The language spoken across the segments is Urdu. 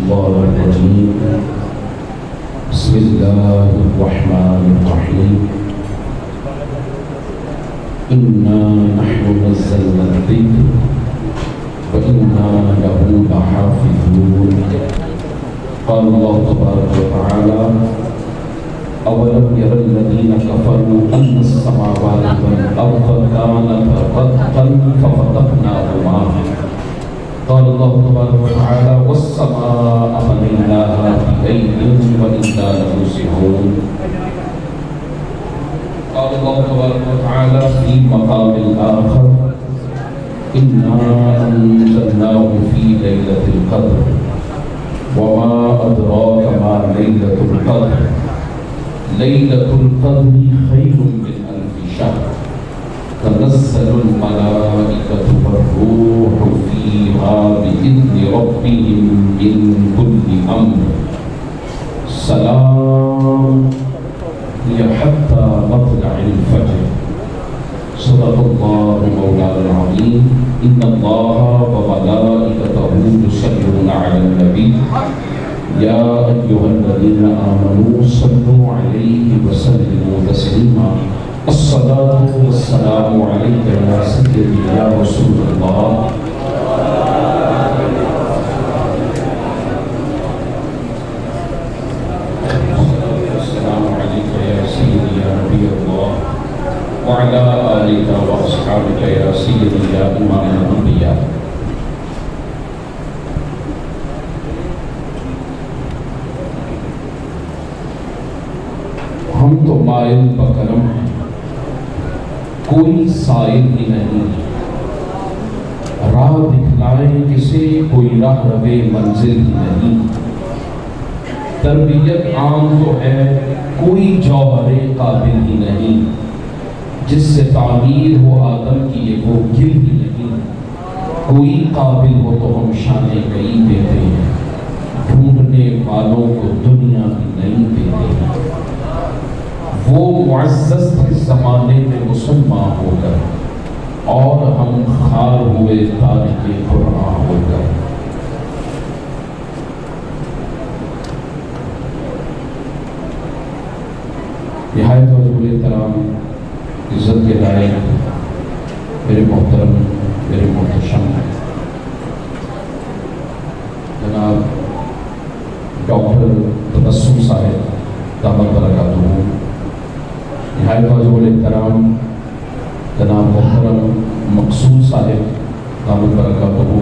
الشيطان الرجيم بسم الله الرحمن الرحيم إنا نحن نزلنا الذكر وإنا له لحافظون قال الله تبارك وتعالى أولم ير الذين كفروا أن السماوات والأرض كانتا رتقا ففتقناهما قال الله تبارك وتعالى والسماء بنيناها بأيد وإنا لموسعون قال الله تبارك وتعالى في مقام آخر إنا أنزلناه في ليلة القدر وما أدراك ما ليلة القدر ليلة القدر خير من ألف شهر تنزل الملائكة والروح فيها بإذن ربهم من كل أمر سلام هي حتى مطلع الفجر صدق الله مولانا العظيم إن الله وملائكته يصلون على النبي يا أيها الذين آمنوا صلوا عليه وسلموا تسليما الصلاة والسلام عليك يا سيدي يا رسول الله السلام عليك يا سيدي يا نبي الله وعلى آلك وأصحابك يا سيدي يا إمام الأنبياء ہم تو مائل بکرم ہیں کوئی سائل ہی نہیں راہ دکھلائے کسے کوئی راہ روے منزل ہی نہیں تربیت عام تو ہے کوئی جوہر قابل ہی نہیں جس سے تعمیر ہو آدم کی یہ وہ گل ہی نہیں کوئی قابل ہو تو ہم شان کئی دیتے ہیں ڈھونڈنے والوں کو دنیا بھی نہیں دیتے ہیں وہ معزز تھے زمانے میں مسلمان ہو کر اور ہم خار ہوئے تاریخ قرآن ہو کر نہایت واجب الاحترام عزت کے لائق میرے محترم میرے محتشم جناب ڈاکٹر تبسم صاحب دامت برکاتہ نہایت واجب الاحترام جناب محترم مقصود صاحب دامت برکاتہ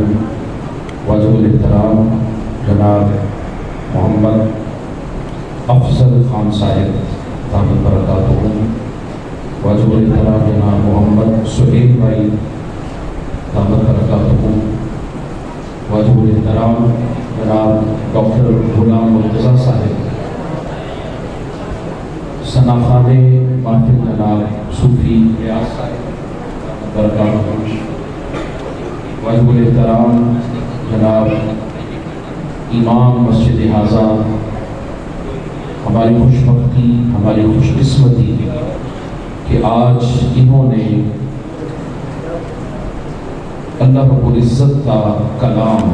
واجب الاحترام جناب محمد افضل خان صاحب دامت برکاتہ واجب الاحترام جناب محمد سہیل بھائی دامت برکاتہ واجب الاحترام جناب ڈاکٹر غلام مرتضیٰ صاحب ثناخان محفل جناب صوفی ریاض صاحب برکاتہ واجب الاحترام جناب امام مسجد حاضہ ہماری خوش بختی ہماری خوش قسمتی کہ آج انہوں نے اللہ رب العزت کا کلام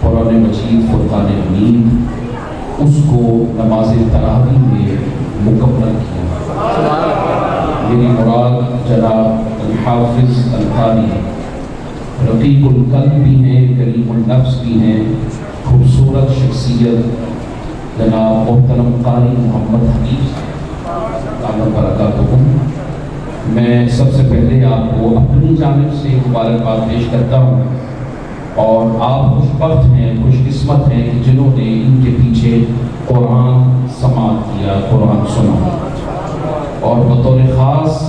قرآن مجید فرقان حمید اس کو نماز تراویح میں مکمل کیا میری مراد جناب الحافظ القاری رقیق القلب بھی ہیں کریم النفس بھی ہیں خوبصورت شخصیت جناب محترم قاری محمد حنیف دامت برکاتہ میں سب سے پہلے آپ کو اپنی جانب سے مبارکباد پیش کرتا ہوں اور آپ خوش بخت ہیں خوش قسمت ہیں کہ جنہوں نے ان کے پیچھے قرآن سماعت کیا قرآن سنا اور بطور خاص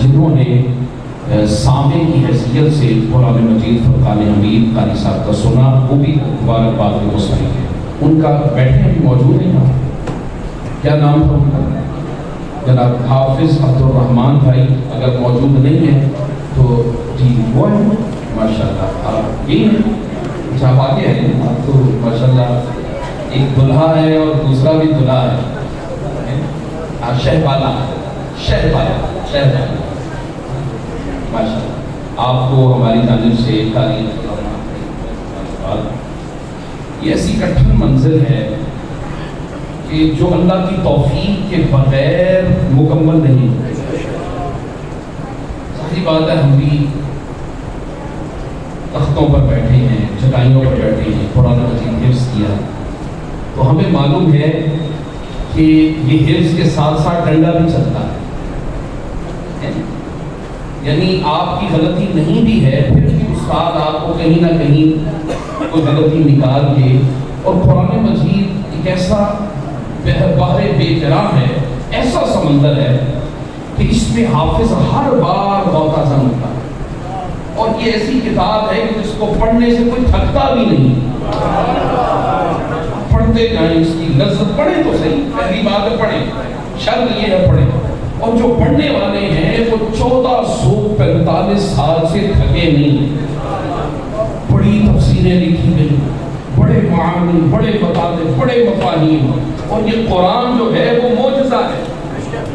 جنہوں نے سامع کی حیثیت سے قرآن مجید فرقان حمید قاری صاحب کا سنا وہ بھی مبارکباد کے مستحق ہے ان کا بیٹھے بھی موجود ہیں نا کیا نام تھا ان کا جناب حافظ عبد الرحمن بھائی اگر موجود نہیں ہیں تو جی وہ ہے ماشاء اللہ آپ یہی ہیں اچھا آپ آگے ہیں آپ تو ماشاء اللہ ایک دلہا ہے اور دوسرا بھی دلہا ہے شہبالا ماشاء اللہ آپ کو ہماری جانب سے تعریف یہ ایسی کٹھن منزل ہے کہ جو اللہ کی توفیق کے بغیر مکمل نہیں ہوتی۔ صحیح بات ہے، ہم بھی تختوں پر بیٹھے ہیں، چٹائیوں پر بیٹھے ہیں، قرآن مجید حفظ کیا، تو ہمیں معلوم ہے کہ یہ حفظ کے ساتھ ساتھ ڈنڈا بھی چلتا ہے، یعنی آپ کی غلطی نہیں بھی ہے پھر بھی استاد آپ کو کہیں نہ کہیں کوئی غلطی نکال کے، اور قرآن مجید ایک ایسا بحر بے کرام ہے، ایسا سمندر ہے کہ اس میں حافظ ہر بار غوطہ زن ہوتا ہے، اور یہ ایسی کتاب ہے کہ جس کو پڑھنے سے کوئی تھکتا بھی نہیں، پڑھتے جائیں، اس کی لذت، پڑھیں تو صحیح، پہلی بات ہے پڑھیں، شرط یہ ہے پڑھیں، اور جو پڑھنے والے ہیں وہ 1445 سال سے تھکے نہیں، بڑی تفسیریں لکھی گئی، بڑے معانی، بڑے مطالعے، بڑے مفاہیم، اور یہ قرآن جو ہے وہ معجزہ ہے،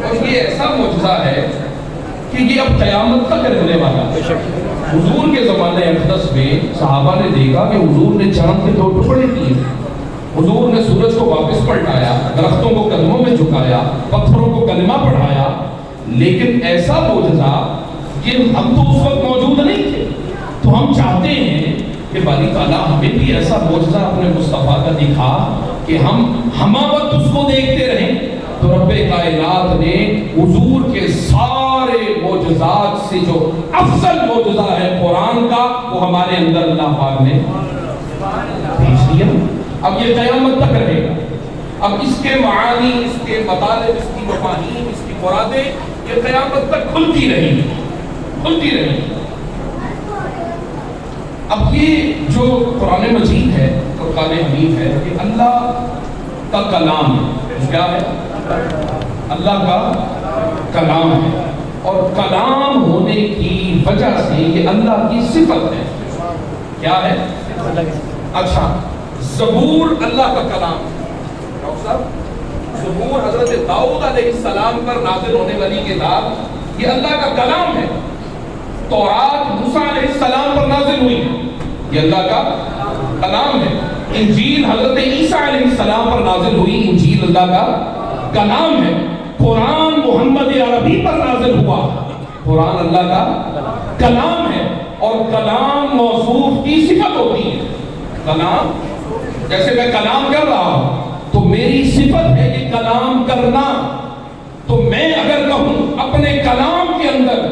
اور یہ ایسا معجزہ ہے کہ یہ اب قیامت تک رہنے والا ہے۔ حضور کے زمانے اقدس میں صحابہ نے دیکھا کہ حضور نے چاند کے 2 ٹکڑے کیے، حضور نے سورج کو واپس پلٹایا، درختوں کو قدموں میں جھکایا، پتھروں کو کلمہ پڑھایا، لیکن ایسا معجزہ کہ ہم تو اس وقت موجود نہیں تھے، تو ہم چاہتے ہیں کہ باری تعالیٰ ہمیں بھی ایسا معجزہ اپنے مصطفیٰ کا دکھا کہ ہم وقت اس کو دیکھتے رہیں۔ تو رب کائنات نے حضور کے سارے معجزات سے جو افضل معجزہ ہے قرآن کا، وہ ہمارے اندر اللہ پاک نے بھیج دیا۔ اب یہ قیامت تک رہے گا، اب اس کے معانی، اس کے مطالب، اس کی مفاہیم، اس کی مرادیں یہ قیامت تک کھلتی رہیں گی، کھلتی رہیں گی۔ اب یہ جو قرآن مجید ہے، فرقان حمید ہے، یہ اللہ کا کلام ہے، کیا ہے؟ اللہ کا کلام ہے، اور کلام ہونے کی وجہ سے یہ اللہ کی صفت ہے۔ کیا ہے؟ اچھا، زبور اللہ کا کلام ہے۔ زبور حضرت داؤد علیہ السلام پر نازل ہونے والی کتاب، یہ اللہ کا کلام ہے۔ تورات موسیٰ علیہ السلام پر نازل ہوئی، یہ اللہ کا کلام ہے۔ انجیل حضرت عیسیٰ علیہ السلام پر نازل ہوئی، انجیل اللہ کا کلام ہے۔ قرآن محمد عربی پر نازل ہوا، قرآن اللہ کا کلام ہے، اور کلام موصوف کی صفت ہوتی ہے۔ کلام، جیسے میں کلام کر رہا ہوں تو میری صفت ہے یہ کلام کرنا، تو میں اگر کہوں اپنے کلام کے اندر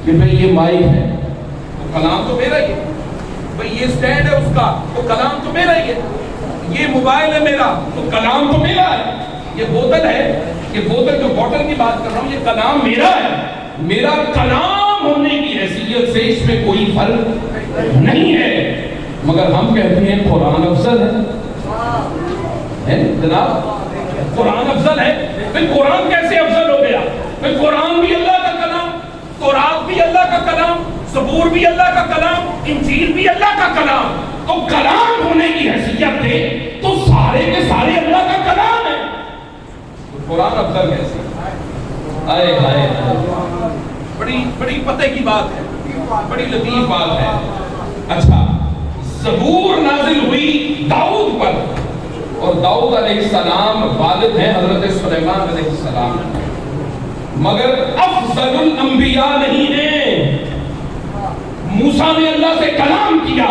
کہ بھئی یہ مائک ہے تو کلام تو میرا ہی ہے، بھئی یہ سٹینڈ ہے اس کا تو کلام تو میرا ہی ہے، یہ موبائل ہے میرا تو کلام تو میرا ہے، یہ بوتل ہے، یہ بوتل جو بوتل کی بات کر رہا ہوں، یہ کلام میرا ہے۔ میرا کلام ہونے کی حیثیت سے اس میں کوئی فرق نہیں ہے، مگر ہم کہتے ہیں قرآن افضل ہے جناب، قرآن افضل ہے۔ پھر قرآن کیسے افضل ہو گیا؟ پھر قرآن بھی اللہ کا کلام، تورات بھی اللہ کا کلام، زبور بھی اللہ کا کلام، انجیل بھی اللہ کا کلام، تو کلام ہونے کی حیثیت ہے تو سارے کے سارے اللہ کا کلام ہے، تو قرآن افضل کیسے؟ آئے آئے بڑی پتہ کی بات ہے، بڑی لطیف بات ہے۔ اچھا، زبور نازل ہوئی داؤد پر، اور داؤد علیہ السلام والد ہیں حضرت سلیمان علیہ السلام، مگر افضل الانبیاء نہیں ہیں۔ موسیٰ نے اللہ سے کلام کیا،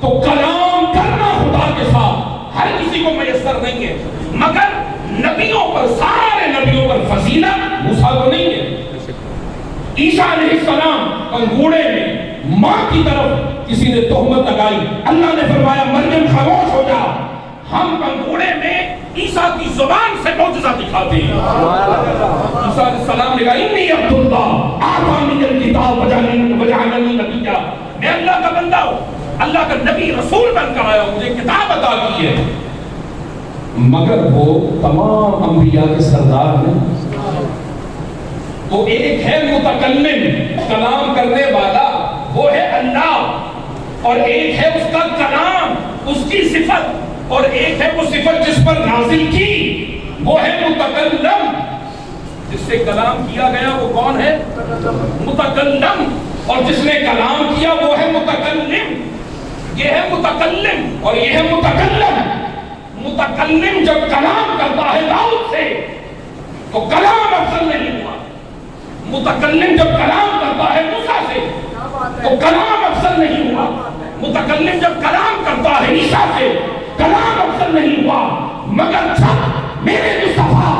تو کلام کرنا خدا کے ساتھ ہر کسی کو میسر نہیں ہے، مگر نبیوں پر، سارے نبیوں پر فضیلت موسیٰ کو نہیں ہے۔ عیسیٰ علیہ السلام کنگوڑے میں ماں کی طرف کسی نے تہمت لگائی، اللہ نے فرمایا مریم خاموش ہو جا، ہم کنگوڑے میں عیسیٰ کی زبان سے معجزہ دکھاتے ہیں۔ عیسیٰ علیہ السلام نے کہا انی عبداللہ آتانی الکتاب وجعلنی نبیّا، میں اللہ کا بندہ ہوں، اللہ کا نبی رسول بن کر آیا ہوں، مجھے کتاب عطا کی ہے۔ مگر وہ تمام انبیاء کے سردار ہیں، تو ایک ہے متکلم، کلام کرنے والا، وہ ہے اللہ، اور ایک ہے اس کا کلام، اس کی صفت، اور ایک ہے وہ صفت جس پر نازل کی، وہ ہے متکلم، جس سے کلام کیا گیا وہ کون ہے؟ متکلم، اور جس نے کلام کیا وہ ہے متکلم۔ یہ ہے متکلم اور یہ ہے متکلم. متکلم جب کلام کرتا ہے داؤد سے تو کلام افضل نہیں ہوا. متکلم جب کلام کرتا ہے موسیٰ سے تو کلام افضل نہیں ہوا. متکلم جب کلام کرتا ہے عیسیٰ سے کلام افضل نہیں ہوا. مگر جب میرے مصطفیٰ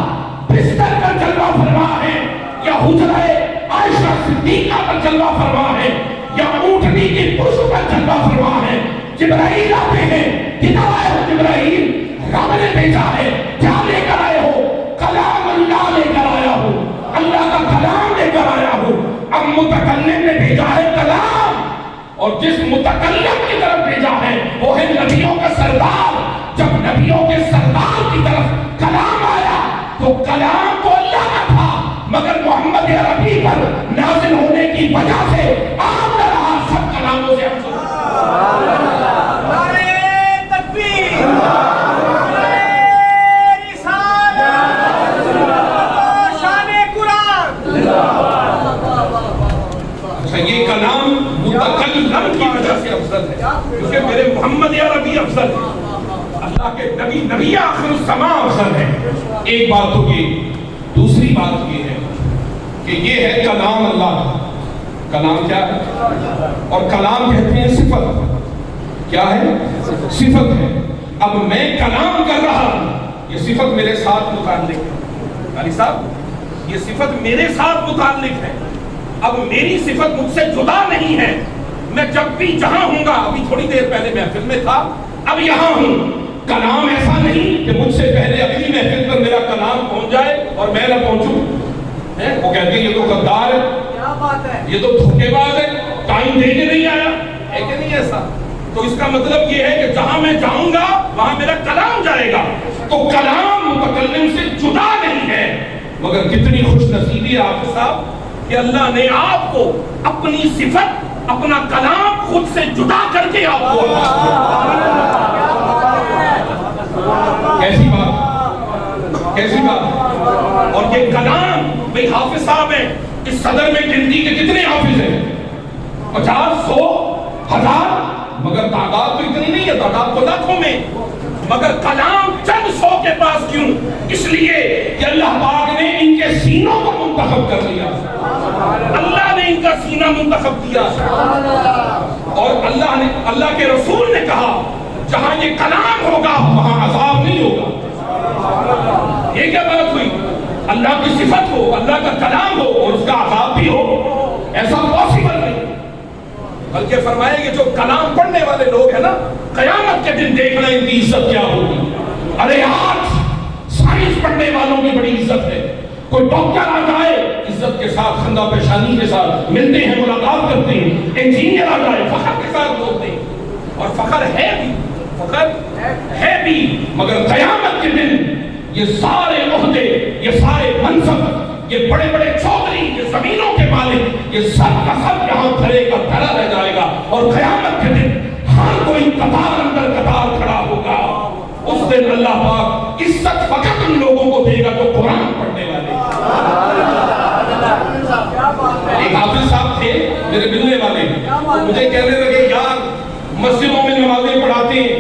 بستر پر جلوہ فرما ہے یا حجرہ عائشہ صدیقہ پر جلوہ فرما ہے یا اونٹنی کی پشت پر جلوہ فرما ہے, جبرائیل آتے ہیں, کدھر آئے ہو جبرائیل؟ رب نے بھیجا ہے. کیا لے کر آئے ہو؟ کلام اللہ لے کر آیا ہو, اللہ کا کلام لے کر آیا ہو. اب متکلم نے بھیجا ہے کلام, اور جس متکلم کی طرف بھیجا ہے وہ ہے نبیوں کا سردار. جب نبیوں کے سردار کی طرف کلام آیا تو کلام تو اللہ کا تھا مگر محمد عربی پر نازل ہونے کی وجہ سے آپ نے رہا سب کلاموں سے افضل. یہ کلام متکلم کی وجہ سے افضل ہے کیونکہ میرے محمد عربی افضل ہے, اللہ کے نبی نبی آخر السماء افضل ہے. ایک بات تو یہ, دوسری بات یہ ہے کہ یہ ہے کلام اللہ کا. کلام کیا ہے؟ اور کلام کہتے ہیں صفت. کیا ہے؟ صفت ہے. اب میں کلام کر رہا ہوں, یہ صفت میرے ساتھ متعلق ہے. علی صاحب یہ صفت میرے ساتھ متعلق ہے. اب میری صفت مجھ سے جدا نہیں ہے. میں جب بھی جہاں ہوں گا, ابھی تھوڑی دیر پہلے محفل میں تھا, اب یہاں ہوں. کلام ایسا نہیں کہ مجھ سے پہلے اگلی محفل پر میرا کلام پہنچ جائے اور میں نہ پہنچوں. وہ کہتے ہیں یہ تو غدار ہے, یہ تو دھوکے باز ہے, ٹائم دے کے نہیں آیا ہے کہ نہیں ایسا. تو اس کا مطلب یہ ہے کہ جہاں میں جاؤں گا وہاں میرا کلام جائے گا. تو کلام متکلم سے جدا نہیں ہے. مگر کتنی خوش نصیبی ہے حافظ صاحب کہ اللہ نے آپ کو اپنی صفت, اپنا کلام خود سے جدا کر کے آپ کو کیسی بات, کیسی بات. اور یہ کلام بھئی حافظ صاحب ہیں, اس صدر میں گنتی کے کتنے حافظ ہیں؟ 50 100 1000, مگر تعداد تو اتنی نہیں ہے, تعداد تو لاکھوں میں. مگر کلام چند 100 کے پاس کیوں؟ اس لیے کہ اللہ پاک نے ان کے سینوں کو منتخب کر لیا. اللہ نے ان کا سینہ منتخب کیا اور اللہ کے رسول نے کہا جہاں یہ کلام ہوگا وہاں عذاب نہیں ہوگا. یہ کیا بات ہوئی؟ اللہ کی صفت ہو, اللہ کا کلام ہو اور اس کا عذاب بھی ہو, ایسا پاسبل نہیں. بلکہ فرمایا کہ جو کلام پڑھنے والے لوگ ہیں نا, قیامت کے دن دیکھنا ان کی عزت کیا ہوگی. ارے آج سائنس پڑھنے والوں کی بڑی عزت ہے. کوئی ڈاکٹر آ جائے عزت کے ساتھ, خندہ پیشانی کے ساتھ ملتے ہیں, ملاقات کرتے ہیں. انجینئر آ جائے فخر کے ساتھ بولتے ہیں, اور فخر ہے بھی, فخر ہے بھی. مگر قیامت کے دن یہ سارے عہدے, یہ سارے منصب, یہ بڑے بڑے چودھری, یہ زمینوں کے مالک, یہ سب کا سب یہاں کھڑے کا کھڑا رہ جائے گا. اور قیامت کے دن ہر کوئی قطار اندر قطار کھڑا ہوگا. اس دن اللہ پاک عزت فقط ان لوگوں کو دے گا جو قرآن پڑھنے والے. ایک حافظ صاحب تھے میرے ملنے والے, مجھے کہنے لگے یار مسجدوں میں نمازیں پڑھاتے ہیں,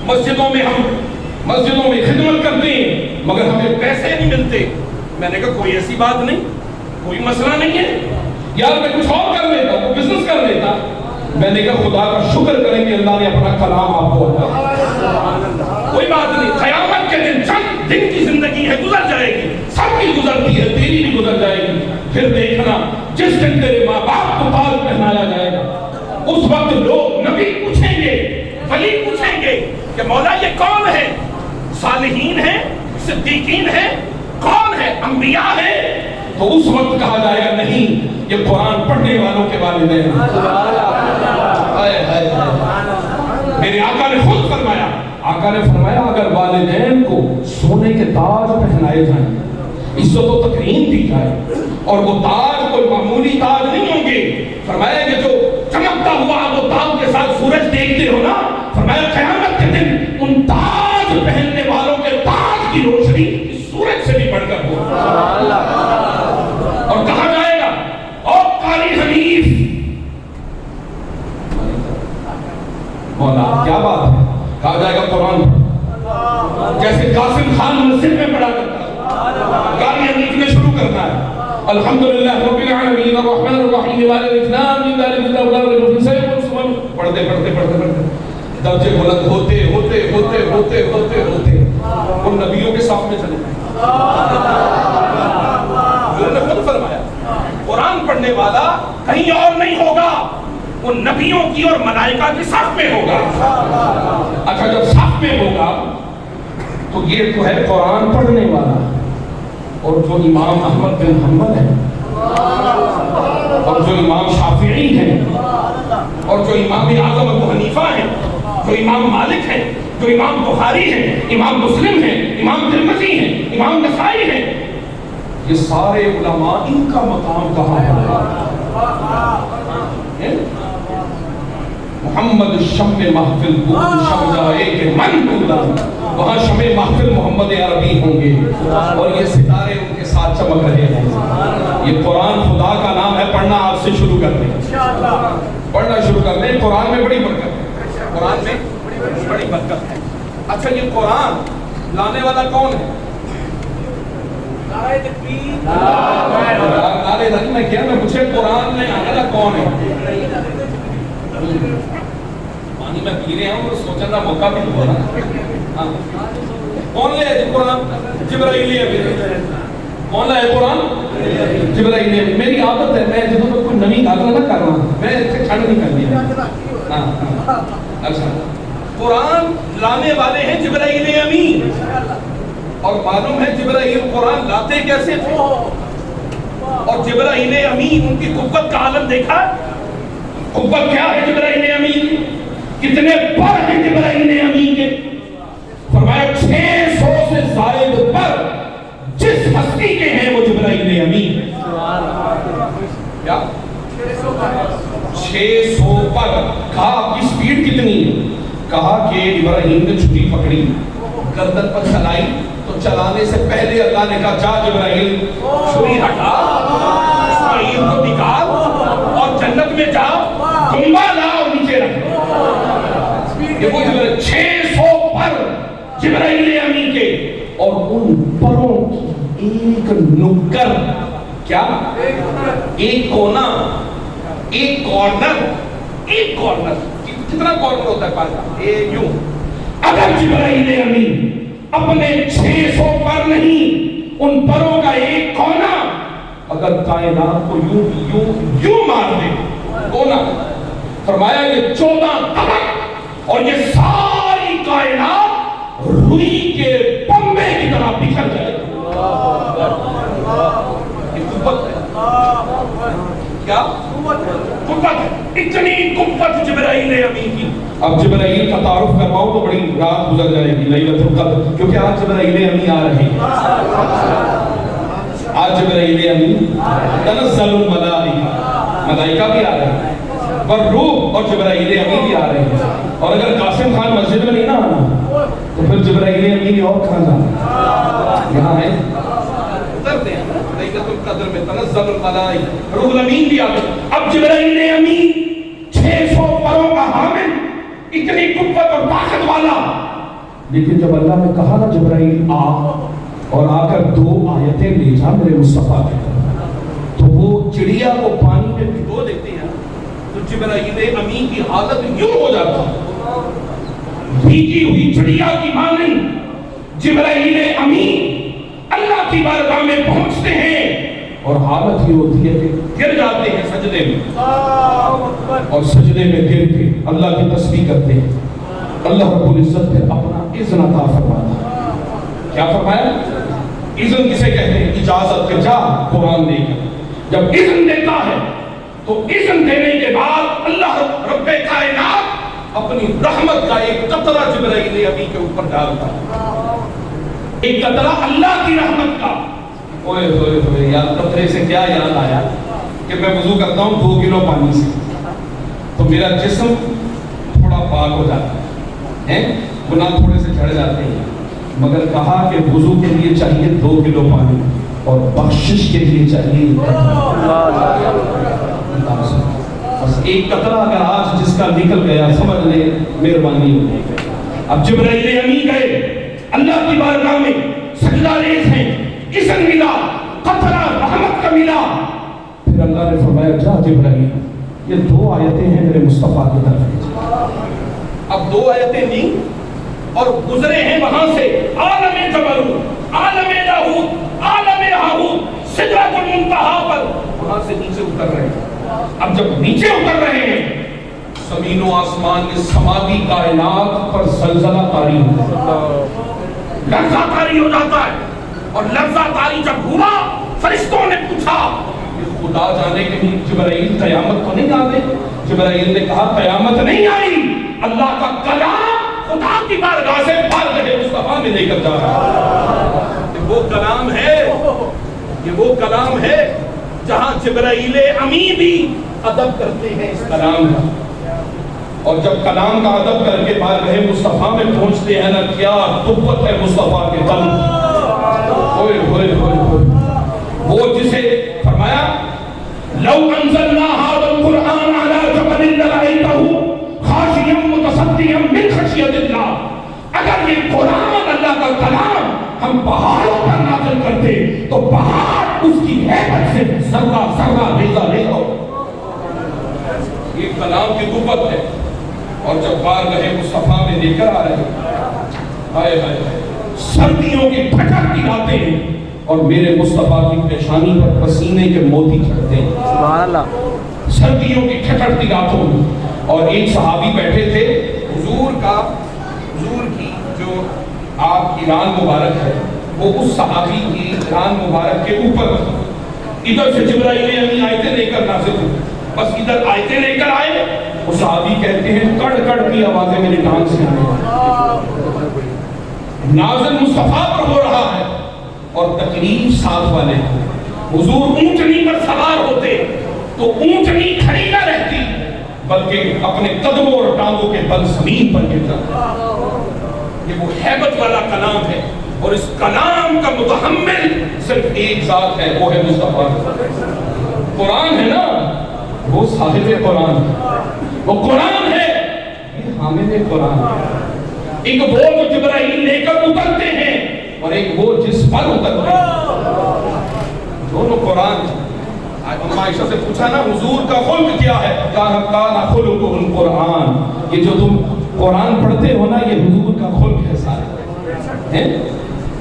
مسجدوں میں ہم مسجدوں میں خدمت کرتے ہیں, مگر ہمیں پیسے نہیں ملتے. میں نے کہا کوئی ایسی بات نہیں, کوئی مسئلہ نہیں ہے یار, میں کچھ اور کر لیتا, وہ بزنس کر لیتا. میں نے کہا خدا کا شکر کریں کہ اللہ نے اپنا کلام آپ کو عطا. کوئی بات نہیں, قیامت کے دن چند دن کی زندگی ہے, گزر جائے گی, سب کی گزرتی ہے, تیری بھی گزر جائے گی. پھر دیکھنا جس دن تیرے ماں باپ کو تاج پہنایا جائے گا, اس وقت لوگ نبی پوچھیں گے, ولی پوچھیں گے کہ مولا یہ کون ہے؟ صالحین ہیں, صدیقین ہیں, کون ہے؟ انبیاء ہیں. تو اس وقت کہا جائے گا نہیں, یہ قرآن پڑھنے والوں کے والدین ہیں. میرے آقا نے خود فرمایا, آقا نے فرمایا اگر والدین کو سونے کے تاج پہنائے جائیں, عزت و تکریم دی جائے, اور وہ تاج کوئی معمولی تاج نہیں ہوں گے. فرمایا کہ جو چمکتا ہوا وہ تاج کے ساتھ سورج دیکھتے ہو نا, فرمایا قیامت کے دن ان تاج پہننے والوں کے تاج کی روشنی سورج سے بھی بڑھ کر ہو. اور کہا جائے گا او قاری حنیف, کیا بات ہے، کہا جائے گا قرآن پڑھ، جیسے قاسم خان مسجد میں پڑھا کرتا ہے، گالیاں لکھنے شروع کرنا ہے، الحمدللہ رب العالمین الرحمن الرحیم مالک الاسلام ذالک الکتاب لا ریب فیہ پڑھتے پڑھتے پڑھتے پڑھتے درجے بلند ہوتے ہوتے ہوتے ہوتے ہوتے ہوتے وہ نبیوں کے صف میں چلے گئے۔ انہوں نے خود فرمایا قرآن پڑھنے والا کہیں اور نہیں ہوگا، وہ نبیوں کی اور ملائکہ کی صف میں ہوگا۔ اچھا جب صف میں ہوگا تو یہ تو ہے قرآن پڑھنے والا، اور جو امام احمد بن حنبل ہے، اور جو امام شافعی ہیں، اور جو امام اعظم ابو حنیفہ ہیں، جو امام مالک ہیں، جو امام بخاری ہیں، امام مسلم ہیں، امام ترمذی ہیں، امام نسائی ہیں، یہ سارے علماء ان کا مقام کہاں ہے؟ محمد شم محفل بود شم جائے کہ من بودم، وہاں شم محفل محمد عربی ہوں گے اور یہ ستارے ان کے ساتھ چمک رہے ہیں۔ یہ قرآن خدا کا نام ہے، پڑھنا آپ سے شروع کر دیں، پڑھنا شروع کر دیں۔ قرآن میں بڑی برکت ہے، قرآن میں بڑی برکت ہے۔ اچھا یہ قرآن لانے والا کون ہے؟ نعرہ تکبیر، نعرہ تکبیر میں کیا میں مجھے قرآن میں آنے والا کون ہے؟ پانی میں پی رہے ہوں اور سوچنے کا موقع بھی نہیں ہونا۔ کون لے ہے قرآن؟ جبرائیل امین۔ کون لائے قرآن؟ جبرائیل امین۔ میری عادت ہے میں جب کوئی نئی گل نہ کرنا میں اسے چھڑ نہیں کرنی۔ اچھا قرآن لانے والے ہیں جبرائیل امین، اور معلوم ہے جبرائیل قرآن لاتے کیسے تھے، اور جبرائیل امین ان کی قوت کا عالم دیکھا؟ قوت کیا ہے جبرائیل امین کی؟ کتنے پر ہیں جبرائیل امین کے؟ فرمایا 600 سے زائد پر جس ہستی کے ہیں وہ جبرائیل امین ہے۔ کیا 600 پر؟ کہا آپ کی سپیڈ کتنی ہے؟ کہا کہ ابراہیم نے چھری پکڑی، گردن پر چلائی تو چلانے سے پہلے اللہ نے کہا جا جبرائیل چھری ہٹا، اسماعیل کو نکال اور جنت میں جا، کنبا لا اور نیچے رکھ۔ دیکھو 600 پر جبرائیل امین کے، اور ان پروں کی ایک نکر، کیا ایک کونا، ایک کارنر، ایک کارنر، کتنا کارنر ہوتا ہے پارا؟ ایک یوں۔ اگر جبرائیل امین اپنے 600 پر نہیں، ان پروں کا ایک کونا اگر کائنات کو یوں یوں یوں مار دے، کونا، فرمایا یہ 14 طبق اور یہ ساری کائنات روئی کے پنبے کی طرح بکھر جائے۔ یہ قوت ہے، کیا قوت ہے، اتنی قوت جبرائیل امین کی۔ اب جبرائیل کا تعارف کرواؤ تو بڑی رات گزر جائے گی لیلۃ القدر، کیونکہ آج جبرائیل امین آ رہے ہیں۔ آج جبرائیل امین تنزل الملائکہ، ملائکہ بھی آ رہے ہیں، والروح اور جبرائیل امین بھی آ رہے ہیں۔ اور اگر قاسم خان مسجد میں نہیں نہ آنا تو پھر جبرائیل امین اور کہاں جانا؟ یہاں ہے، اترتے ہیں لیلۃ القدر میں تنزل الملائکہ، روح الامین بھی آ گئے۔ اب جبرائیل امین 600 پروں کا حامل، اتنی قوت اور طاقت والا، لیکن جب اللہ نے کہا نا جبرائیل آ، اور آ کر 2 آیتیں لے جا میرے مصطفیٰ کی طرف، تو وہ چڑیا کو پانی میں بھگو دیتے ہیں تو جبرائیل امین کی حالت یوں ہو جاتا ہے، بھیگی ہوئی چڑیا کی مانند جبرائیل امین اللہ کی بارگاہ میں پہنچتے ہیں، اور حالت یہ ہوتی ہے کہ گر جاتے ہیں سجدے میں، اور سجدے میں گر کے اللہ کی تسبیح کرتے ہیں۔ اللہ رب العزت پھر اپنا اذن عطا فرماتا ہے۔ کیا فرمایا؟ اذن کسے کہتے ہیں؟ اجازت کے جا قرآن دے کر۔ جب اذن دیتا ہے تو اذن دینے کے بعد اللہ رب کائنات اپنی رحمت کا ایک قطرہ جبرائیل امین کے اوپر ڈالتا ہے، ایک قطرہ اللہ کی رحمت کا۔ اوئے ہوئے ہوئے یار، قطرے سے کیا یاد آیا کہ میں وضو کرتا ہوں 2 کلو پانی سے تو میرا جسم تھوڑا پاک ہو جاتا ہے، گناہ تھوڑے سے جھڑ جاتے ہیں، مگر کہا کہ وضو کے لیے چاہیے 2 کلو پانی اور بخشش کے لیے چاہیے۔ بس ایک قطرہ اگر آج جس کا نکل گیا سمجھ لیں مہربانی ہوگی. اب جبرائیل امین گئے اللہ کی بارگاہ میں سجدہ ریز ہیں, اذن ملا, قطرہ رحمت کا ملا. پھر اللہ نے فرمایا جا جبرائیل یہ 2 آیتیں ہیں میرے مصطفیٰ کی طرف. اب 2 آیتیں نہیں اور گزرے ہیں وہاں سے عالم جبروت, عالم لاہوت, عالم ہاہوت, سدرۃ المنتہا پر, وہاں سے نیچے اتر رہے ہیں. اب جب نیچے اتر رہے ہیں زمین و آسمان کے سماوی کائنات پر زلزلہ طاری ہوتا ہے, لرزہ طاری ہو جاتا ہے. اور لرزہ طاری جب ہوا فرشتوں نے پوچھا خدا جانے کہ جبرائیل قیامت تو نہیں آ گئی. جبرائیل نے کہا قیامت نہیں آئی, اللہ کا کلام خدا کی بارگاہ سے بارگاہ مصطفیٰ میں لے کر جا رہا ہے. یہ وہ کلام ہے, یہ وہ کلام ہے جہاں جبرائیل امی بھی ادب کرتے ہیں اس کلام کا. اور جب کلام کا ادب کر کے بارگاہ مصطفیٰ میں پہنچتے ہیں نا, کیا قوت ہے مصطفیٰ کے دم. ہوئے ہوئے ہوئے ہوئے, وہ جسے فرمایا لو انزلنا هذا القرآن على جبل لرأيته خاشعا متصدعا من خشیۃ اللہ. اگر یہ قرآن اللہ کا کلام ہم پہاڑوں پر نازل کرتے تو پہاڑ اس کی ہیبت سے ذرہ ذرہ ریزہ ریزہ ہو. یہ کلام کی قوت ہے. اور جب بارگاہ مصطفیٰ میں لے کر آ رہے ہیں, ہائے ہائے, سردیوں کی ٹھٹکتی راتیں ہیں اور میرے مصطفیٰ کی پیشانی پر پسینے کے موتی چڑھتے ہیں. سبحان اللہ. سردیوں کی ٹھٹکتی راتوں میں, اور ایک صحابی بیٹھے تھے حضور کی جو آپ کی ران مبارک ہے وہ اس صحابی کی ران مبارک کے اوپر. ادھر سے جبرائیل امین آیتیں لے کر نازل ہوئی, بس ادھر آیتیں لے کر آئے. وہ صحابی کہتے ہیں کڑ کڑ کی آوازیں میری ٹانگ سے آئیں. نازل مصطفیٰ پر ہو رہا ہے اور تکلیف ساتھ والے. حضور اونٹنی پر سوار ہوتے تو اونٹنی کھڑی نہ رہتی بلکہ اپنے قدموں اور ٹانگوں کے بل زمین پر گر جاتا. یہ وہ ہیبت والا کلام ہے, اور اس کلام کا متحمل صرف ایک ذات ہے, وہ ہے مصطفیٰ. قرآن ہے نا, وہ صاحب قرآن, وہ قرآن ہے, یہ حامل قرآن. ایک وہ جو جبرائیل لے کر اترتے ہیں اور ایک وہ جس پر اترتے ہیں, دونوں قرآن. اما عائشہ سے پوچھا نا حضور کا خلق کیا ہے, کانا خلقہ القرآن. یہ جو تم قرآن پڑھتے ہو نا یہ حضور کا خلق ہے سارے.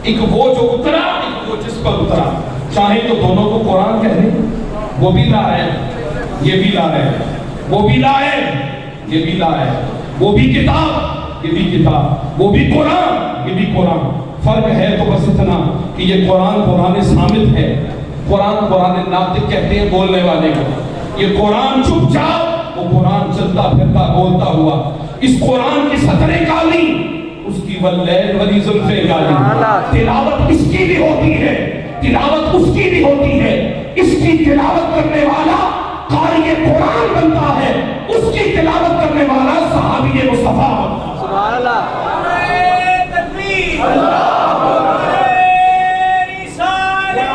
ایک وہ جو اترا, ایک وہ جس پر اترا. چاہے تو دونوں کو قرآن کہہ لیں, وہ بھی لا رہے ہیں, یہ بھی لا رہے ہیں, وہ بھی لائے, یہ بھی لائے, وہ بھی کتاب, یہ بھی کتاب, وہ بھی قرآن, یہ بھی قرآن. فرق ہے تو بس اتنا کہ یہ قرآن صامت ہے, قرآن ناطق کہتے ہیں بولنے والے کو. یہ قرآن چپ جاؤ, وہ قرآن چلتا پھرتا بولتا ہوا. اس قرآن کی سطریں کالی, اس کی واللیل والی زلفیں کالی. تلاوت اس کی بھی ہوتی ہے, تلاوت اس کی بھی ہوتی ہے. اس کی تلاوت کرنے والا قاری قرآن بنتا ہے, اس کی تلاوت کرنے والا صحابی مصطفیٰ بنتا ہے. سبحان اللہ. تکبیر, اللہ اکبر, رسالت,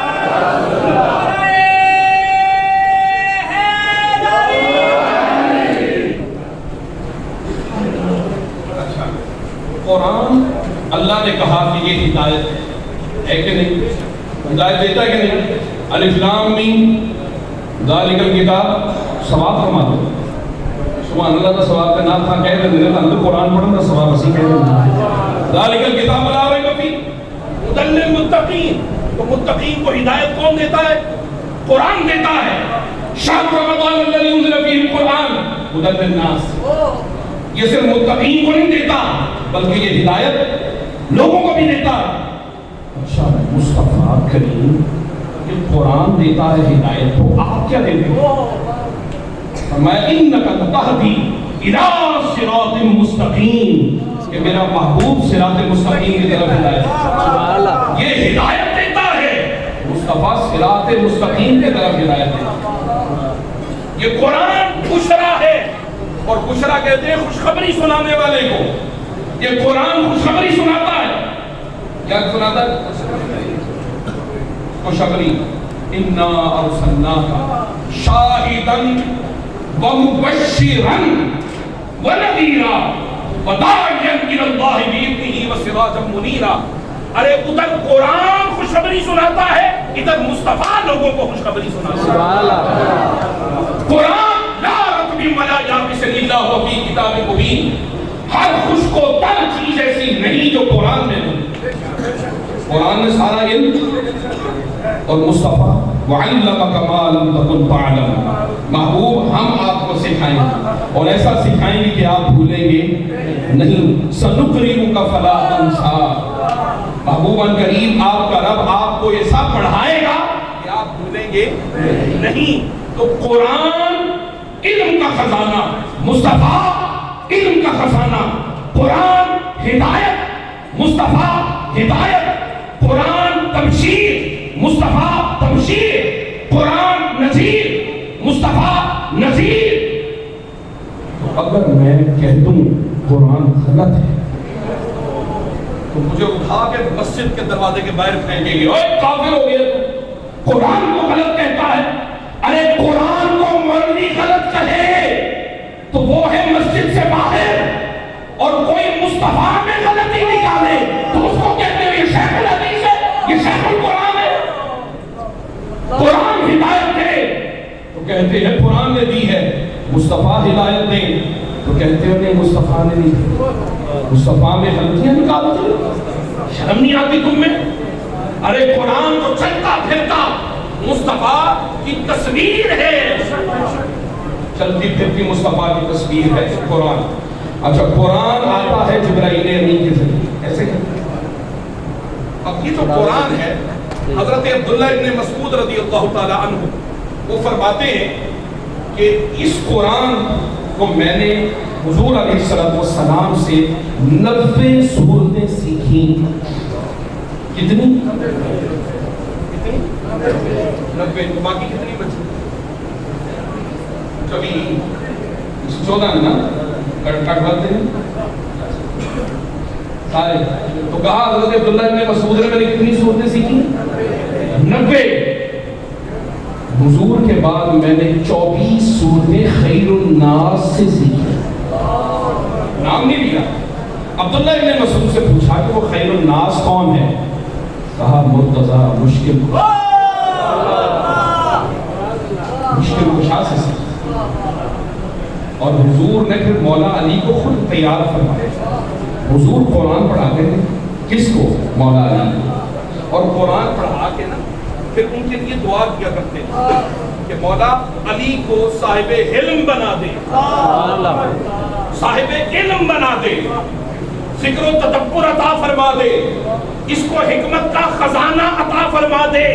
اچھا قرآن اللہ نے کہا کہ یہ ہدایت ہے کہ نہیں, ہدایت دیتا ہے کہ نہیں. الف لام میم ذالک الکتاب, ثواب فرما دو. سبحان اللہ, کا ثواب کا نام تھا کہہ رہے ہیں اندر قرآن پڑھنا ثواب اسی کہہ رہے ہیں. ذالک الکتاب لا ریب فیہ ھدی للمتقین. تو متقین کو ہدایت کون دیتا ہے؟ قرآن دیتا ہے. شہر رمضان الذی انزل فیہ القرآن ھدی للناس. یہ صرف متقین کو نہیں دیتا بلکہ یہ ہدایت لوگوں کو بھی دیتا ہے. اچھا مصطفیٰ کریم یہ قرآن دیتا ہے ہدایت, تو آپ کیا دیتے ہو؟ فرمایا انک لتہدی الی صراط مستقیم, کہ میرا محبوب صراط مستقیم کی طرف ہدایت. سبحان اللہ. یہ ہدایت دیتا ہے مصطفیٰ, صراط مستقیم کی طرف ہدایت دیتا. یہ قرآن بشرا ہے, اور بشرا کہتے ہیں خوشخبری سنانے والے کو. یہ قرآن خوشخبری سناتا ہے. کیا سناتا ہے؟ خوشخبری. انا ارسلناک شاہدا ومبشرا ونذیرا وداعیا الی اللہ باذنہ وسراجا منیرا. ارے ادھر قرآن خوشخبری سناتا ہے، ادھر مصطفیٰ لوگوں کو خوشخبری سناتا ہے. قرآن لا رطب ولا یابس الا هو فی کتاب مبین. ہر خشک و تر چیز ایسی نہیں جو قرآن میں نہیں. قرآن میں سارا علم اور مصطفیٰ وعلمک ما لم تکن تعلم. محبوب ہم آپ کو سکھائیں گے اور ایسا سکھائیں گے کہ آپ بھولیں گے نہیں. سنقرئک فلا تنسیٰ. محبوباً کریم آپ کا رب آپ کو ایسا پڑھائے گا کہ آپ بھولیں گے نہیں. تو قرآن علم کا خزانہ، مصطفیٰ علم کا خزانہ. قرآن ہدایت، مصطفیٰ ہدایت. قرآن تبشیر، مصطفیٰ تبشیر. قرآن نذیر، مصطفیٰ نذیر. تو اگر میں کہہ دوں قرآن غلط ہے تو مجھے اٹھا کے مسجد کے دروازے کے باہر پھینکیں گے. اوے کافر ہو گئے، قرآن کو غلط کہتا ہے. ارے قرآن کو مولوی غلط کہے تو وہ ہے مسجد سے باہر، اور کوئی مصطفیٰ میں غلطی نکالے تو اس کو کہتے ہیں یہ شیخ الحدیث ہے، یہ شیخ القرآن ہے. قرآن ہدایت دے تو کہتے ہیں قرآن نے دی ہے. مصطفیٰ ہدایت دے تو کہتے ہیں نہیں مصطفیٰ نے دی. مصطفیٰ میں غلطیاں نکالتے ہیں، شرم نہیں آتی تم میں؟ ارے قرآن تو چلتا پھرتا مصطفیٰ کی تصویر ہے، چلتی پھرتی مصطفیٰ کی تصویر ہے قرآن. اچھا قرآن آتا ہے جبرائیل امین کے ذریعے، ایسے کہ اب یہ جو قرآن ہے، حضرت عبداللہ ابن مسعود رضی اللہ تعالی عنہ وہ فرماتے ہیں کہ اس قرآن کو میں نے حضور علیہ السلام سے 90 سورتیں سیکھیں. کتنی؟ 90. تو باقی کتنی بچی؟ کبھی 14 نا کٹ بنتے ہیں سارے. تو کہا حضرت عبداللہ ابن مسعود نے میں نے کتنی سورتیں سیکھی؟ 90. حضور کے بعد میں نے 24 سورتیں خیر الناس سے سیکھی. نام نہیں لیا. عبداللہ ابن مسعود سے پوچھا کہ وہ خیر الناس کون ہے؟ کہا مرتضی مشکل کشا سے سیکھی. اور حضور نے پھر مولا علی کو خود تیار فرمایا. حضور قرآن پڑھاتے تھے کس کو؟ مولا علی. اور قرآن پڑھا کے نا پھر ان کے لیے دعا کیا کرتے ہیں کہ مولا علی کو صاحب علم بنا دے، صاحب علم بنا دے، فکر و تدبر عطا فرما دے، اس کو حکمت کا خزانہ عطا فرما دے.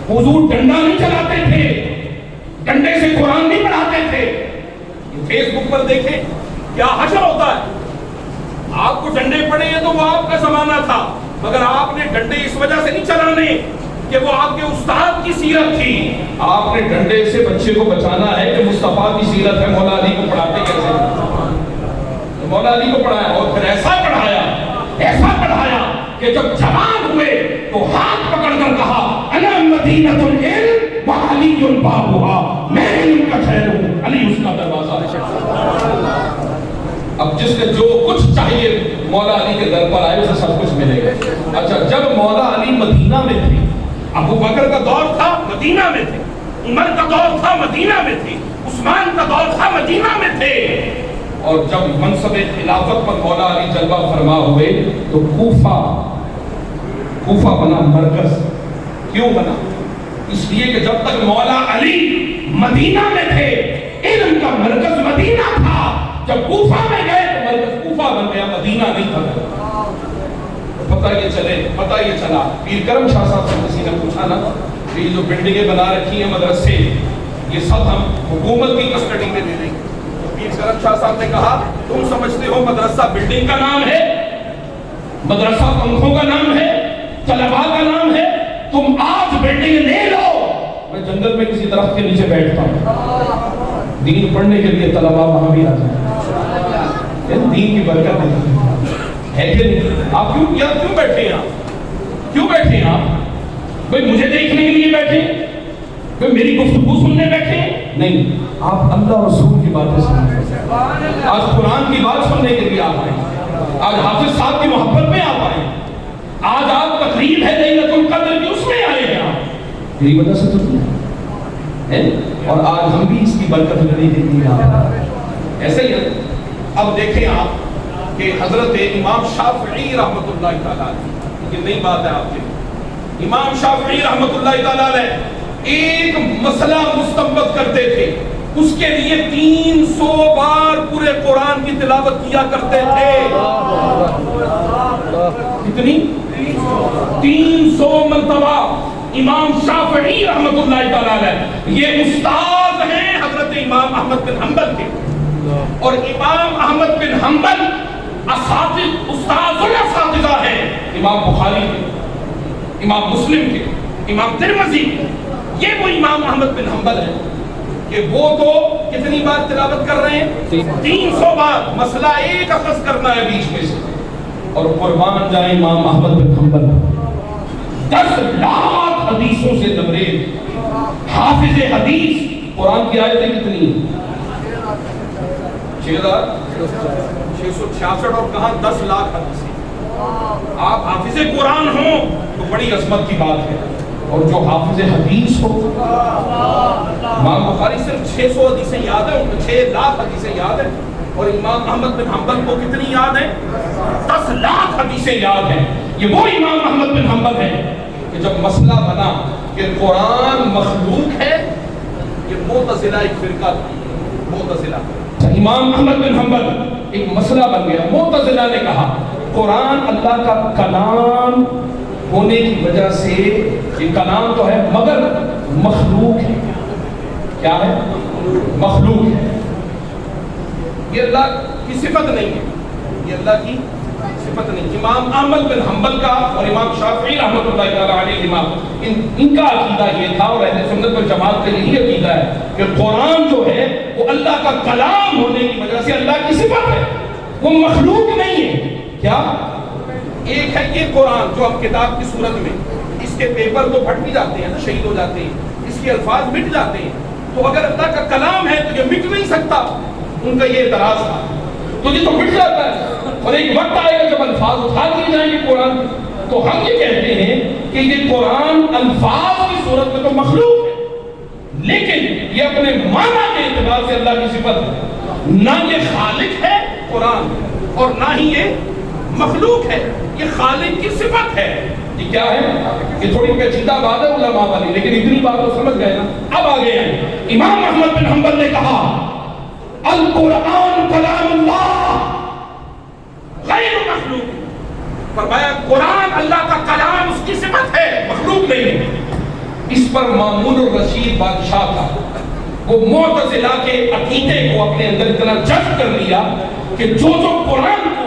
حضور ڈنڈا نہیں چلاتے تھے، ڈنڈے سے قرآن نہیں پڑھاتے تھے. فیس بک پر دیکھیں کیا حشر ہوتا ہے. آپ کو ڈنڈے پڑے ہیں تو وہ آپ کا زمانہ تھا، مگر آپ نے ڈنڈے اس وجہ سے نہیں چلانے کہ وہ آپ کے استاد کی سیرت تھی. آپ نے ڈنڈے سے بچے کو بچانا ہے کہ مصطفیٰ کی سیرت ہے. مولا علی کو پڑھاتے کیسے؟ مولا علی کو پڑھایا اور پھر ایسا پڑھایا کہ جب جوان ہوئے تو ہاتھ پکڑ کر کہا انا مدینۃ العلم وعلی بابها. میں علم کا شہر ہوں، علی اس کا دروازہ ہے. اب جس نے جو کچھ چاہیے مولا علی کے در پر آئے اسے سب کچھ ملے گا. اچھا جب مولا علی مدینہ میں تھے، ابو بکر کا دور تھا مدینہ میں تھے، عمر کا دور تھا مدینہ میں تھے، عثمان کا دور تھا مدینہ میں تھے. اور جب منصب خلافت پر مولا علی جلوہ فرما ہوئے تو کوفہ بنا مرکز. کیوں بنا؟ اس لیے کہ جب تک مولا علی مدینہ میں تھے علم کا مرکز مدینہ تھا. جب کوفہ میں گئے تو مرکز کوفہ بن گیا، مدینہ نہیں تھا. پتہ یہ چلا پیر کرم شاہ صاحب سے کسی نے پوچھا نا کہ یہ جو بلڈنگیں بنا رکھی ہیں مدرسے یہ سب ہم حکومت کی کسٹڈی میں دے دیں. پیر کرم شاہ صاحب نے کہا تم سمجھتے ہو مدرسہ بلڈنگ کا نام ہے، مدرسہ پنکھوں کا نام ہے، طلباء کا نام ہے. تم آج بلڈنگ لے لو، میں جنگل میں کسی درخت کے نیچے بیٹھتا ہوں، دین پڑھنے کے لیے طلباء وہاں بھی آ جائیں. دین کی برکت ہے کہ نہیں؟ آپ کیوں بیٹھے ہیں آپ؟ بھئی مجھے دیکھنے کے لیے بیٹھے؟ بھئی میری گفتگو سننے بیٹھے؟ نہیں. آپ اللہ رسول کی باتیں سنیں، آج قرآن کی بات سننے کے لیے آپ آئے، آج حافظ صاحب کی محبت میں آپ آئے، آج آپ تقریب ہے لیلۃ القدر کی اس میں آئے ہیں آپ، یہی وجہ سے تو ہے، اور آج ہم بھی اس کی برکت لینے کے لیے آپ ایسے ہی ہے۔ اب دیکھیں آپ کہ حضرت امام شافعی رحمۃ اللہ تعالیٰ، یہ نئی بات ہے آپ کے لیے، امام شافعی رحمۃ اللہ تعالیٰ ایک مسئلہ مستنبط کرتے تھے، اس کے لیے 300 بار پورے قرآن کی تلاوت کیا کرتے تھے۔ کتنی؟ 300 مرتبہ امام شافعی رحمۃ اللہ تعالیٰ یہ استاد ہیں حضرت امام احمد بن حنبل کے، اور امام احمد بن حنبل استاد الاساتذہ ہیں امام بخاری کے، امام مسلم کے، امام ترمذی کے۔ یہ وہ امام احمد بن حنبل ہے کہ وہ تو کتنی بار تلاوت کر رہے ہیں؟ 300 بار۔ مسئلہ ایک اخذ کرنا ہے بیچ میں سے، اور قربان جائیں امام احمد بن حنبل 10 لاکھ حدیثوں سے لبریز، حافظ حدیث۔ قرآن کی آیتیں کتنی ہیں؟ 666، اور کہاں 10 لاکھ حدیثیں۔ آپ حافظ قرآن ہوں تو بڑی عظمت کی بات ہے، اور جو حافظ حدیث ہو، امام بخاری صرف 600 حدیثیں یاد ہیں، ان کو 6 لاکھ حدیثیں یاد ہیں، اور امام احمد بن حنبل کو کتنی یاد ہیں؟ 10 لاکھ حدیثیں یاد ہیں۔ یہ وہ امام احمد بن حنبل ہیں کہ جب مسئلہ بنا کہ قرآن مخلوق ہے، یہ معتزلہ ایک فرقہ تھا، معتزلہ، امام احمد بن حنبل ایک مسئلہ بن گیا۔ معتزلہ نے کہا قرآن اللہ کا کلام ہونے کی وجہ سے یہ کلام تو ہے مگر مخلوق ہے۔ کیا ہے؟ مخلوق ہے، یہ اللہ کی صفت نہیں ہے، یہ اللہ کی صفت نہیں۔ امام احمد بن حنبل کا اور امام شافعی رحمۃ اللہ تعالیٰ علیہ ان کا عقیدہ یہ تھا، اور اہل سنت والجماعت کا یہی عقیدہ ہے کہ قرآن جو ہے وہ اللہ کا کلام ہونے کی وجہ سے اللہ کی صفت ہے، وہ مخلوق نہیں ہے۔ کیا؟ ایک ہے یہ قرآن جو اب کتاب کی صورت میں، اس کے پیپر تو پھٹ بھی جاتے ہیں، شہید ہو جاتے ہیں، اس کے الفاظ مٹ جاتے ہیں، تو اگر اللہ کا کلام ہے تو یہ مٹ نہیں سکتا۔ ان کا یہ اعتراض تھا، تو یہ تو مٹ جاتا ہے، اور ایک وقت آئے گا جب الفاظ اٹھا دیے جائیں گے قرآن، تو ہم یہ کہتے ہیں کہ یہ قرآن الفاظ کی صورت میں تو مخلوق ہے، لیکن یہ اپنے معنی کے اعتبار سے اللہ کی صفت ہے۔ نہ یہ خالق ہے قرآن، اور نہ ہی یہ مخلوق ہے، یہ خالق کی صفت ہے۔ یہ کیا ہے؟ یہ تھوڑی پیچیدہ بات ہے علماء والی، لیکن اتنی بات تو سمجھ گئے نا۔ اب آگے ہیں، امام احمد بن حنبل نے کہا القرآن کلام اللہ غیر مخلوق، فرمایا قرآن اللہ کا کلام، اس کی صفت ہے، مخلوق نہیں ہے۔ اس پر مامون الرشید بادشاہ تھا، وہ معتزلہ کے عقیدے کو اپنے اندر اتنا جذب کر لیا کہ جو قرآن کو